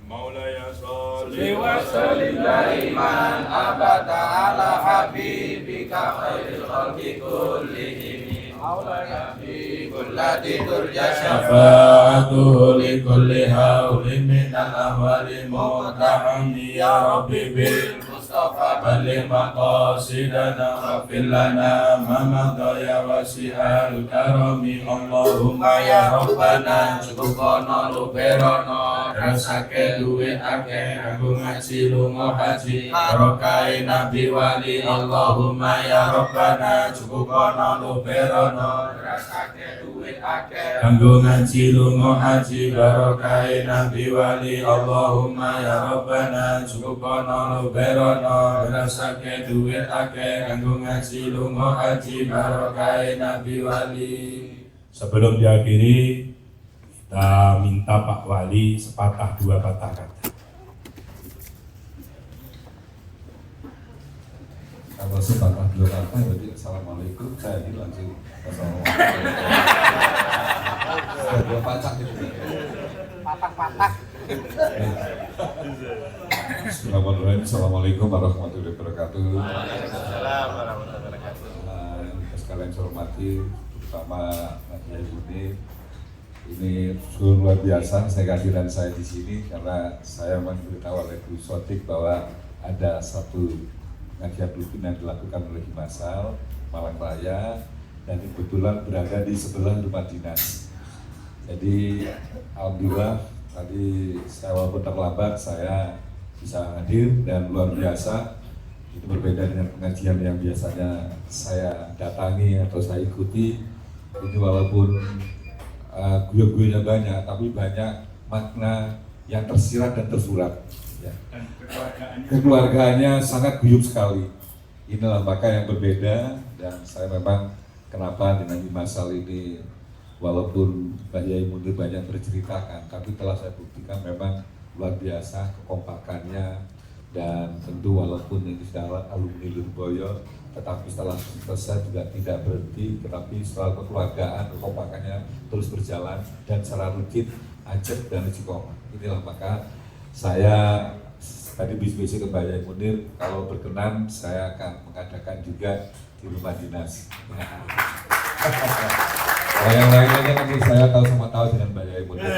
Maulaya sholli wa sallim daiman abada ala habibika khairil khalqi kullihim. Maulaya fi kullati turja syafa'atuhu li kulli haulin minal ahwali muqtahami. Ya Rabbi bil Mustafa balligh maqasidana waghfir lana ma madha ya wasi'al karami. Allahumma ya Rabbana cukupana luberono rasake duit akeh aku ngaji lunga haji barokai nabi wali. Allahumma ya Rabbana cukupana luberono ngrasake duit akeh kanggo ngaji lunga haji barokai nabi wali Allahumma ya Rabbana cukupono luberono ngrasake duit akeh kanggo ngaji lunga haji barokai nabi wali. Sebelum diakhiri, kita minta Pak Wali sepatah dua patah kata. Kalau sepatah dua kata berarti assalamualaikum, saya ini langsung assalamualaikum. Dua pacak gitu. Patah-patah. Bismillahirrahmanirrahim. Assalamualaikum warahmatullahi wabarakatuh. Waalaikumsalam warahmatullahi wabarakatuh. Sekalian saya hormati, terutama Nadia Yuni. Ini sungguh luar biasa kehadiran saya di sini karena saya memberitahu oleh Bu Sotik bahwa ada satu ngajian rutin yang dilakukan oleh Himasal Malang Raya dan kebetulan berada di sebelah rumah dinas. Jadi alhamdulillah tadi saya walaupun terlambat saya bisa hadir dan luar biasa. Itu berbeda dengan pengajian yang biasanya saya datangi atau saya ikuti. Ini walaupun guyon-guyonnya banyak, tapi banyak makna yang tersirat dan tersurat. Ya. Dan Kekeluargaannya sangat guyup sekali. Inilah maka yang berbeda dan saya memang kenapa dengan Himasal ini walaupun Pak Yai Munir banyak berceritakan, tapi telah saya buktikan memang luar biasa kekompakannya dan tentu walaupun ini sudah alumni Lurboyo, tetapi setelah selesai juga tidak berhenti, tetapi setelah kekeluargaan kekompakannya terus berjalan dan secara rutin ajak dan istiqomah. Inilah maka saya tadi bisik-bisik ke Pak Yai Munir, kalau berkenan saya akan mengadakan juga di rumah dinas. Kalau yang lainnya nanti saya tahu dengan Pak Yai Munir.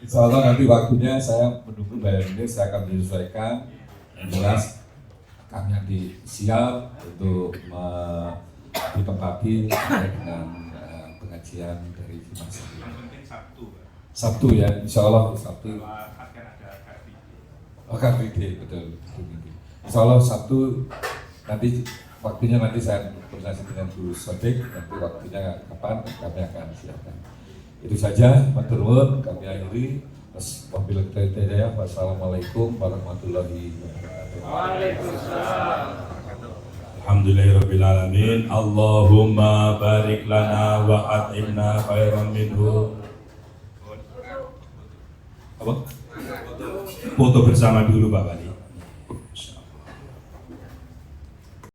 Insya Allah nanti waktunya saya menunggu Pak Yai Munir, saya akan menyesuaikan. Yang jelas kami nanti siap untuk ditempati dengan pengajian dari Himasal. yang penting Sabtu, Pak. Sabtu ya, insya Allah Sabtu. Akan ada Kartide. Oh, Kartide, betul. Insya Allah Sabtu nanti waktunya nanti saya koordinasi dengan Bu Sodik, nanti waktunya kapan kami akan siapkan. Itu saja, matur nuwun, kami akhiri. Wabillahi taufiq hidayah. Wassalamualaikum warahmatullahi wabarakatuh. Waalaikumsalam. Alhamdulillahirabbil alamin. Allahumma barik lana wa atimna khairan minhu. Apa? Foto bersama dulu Pak Wali.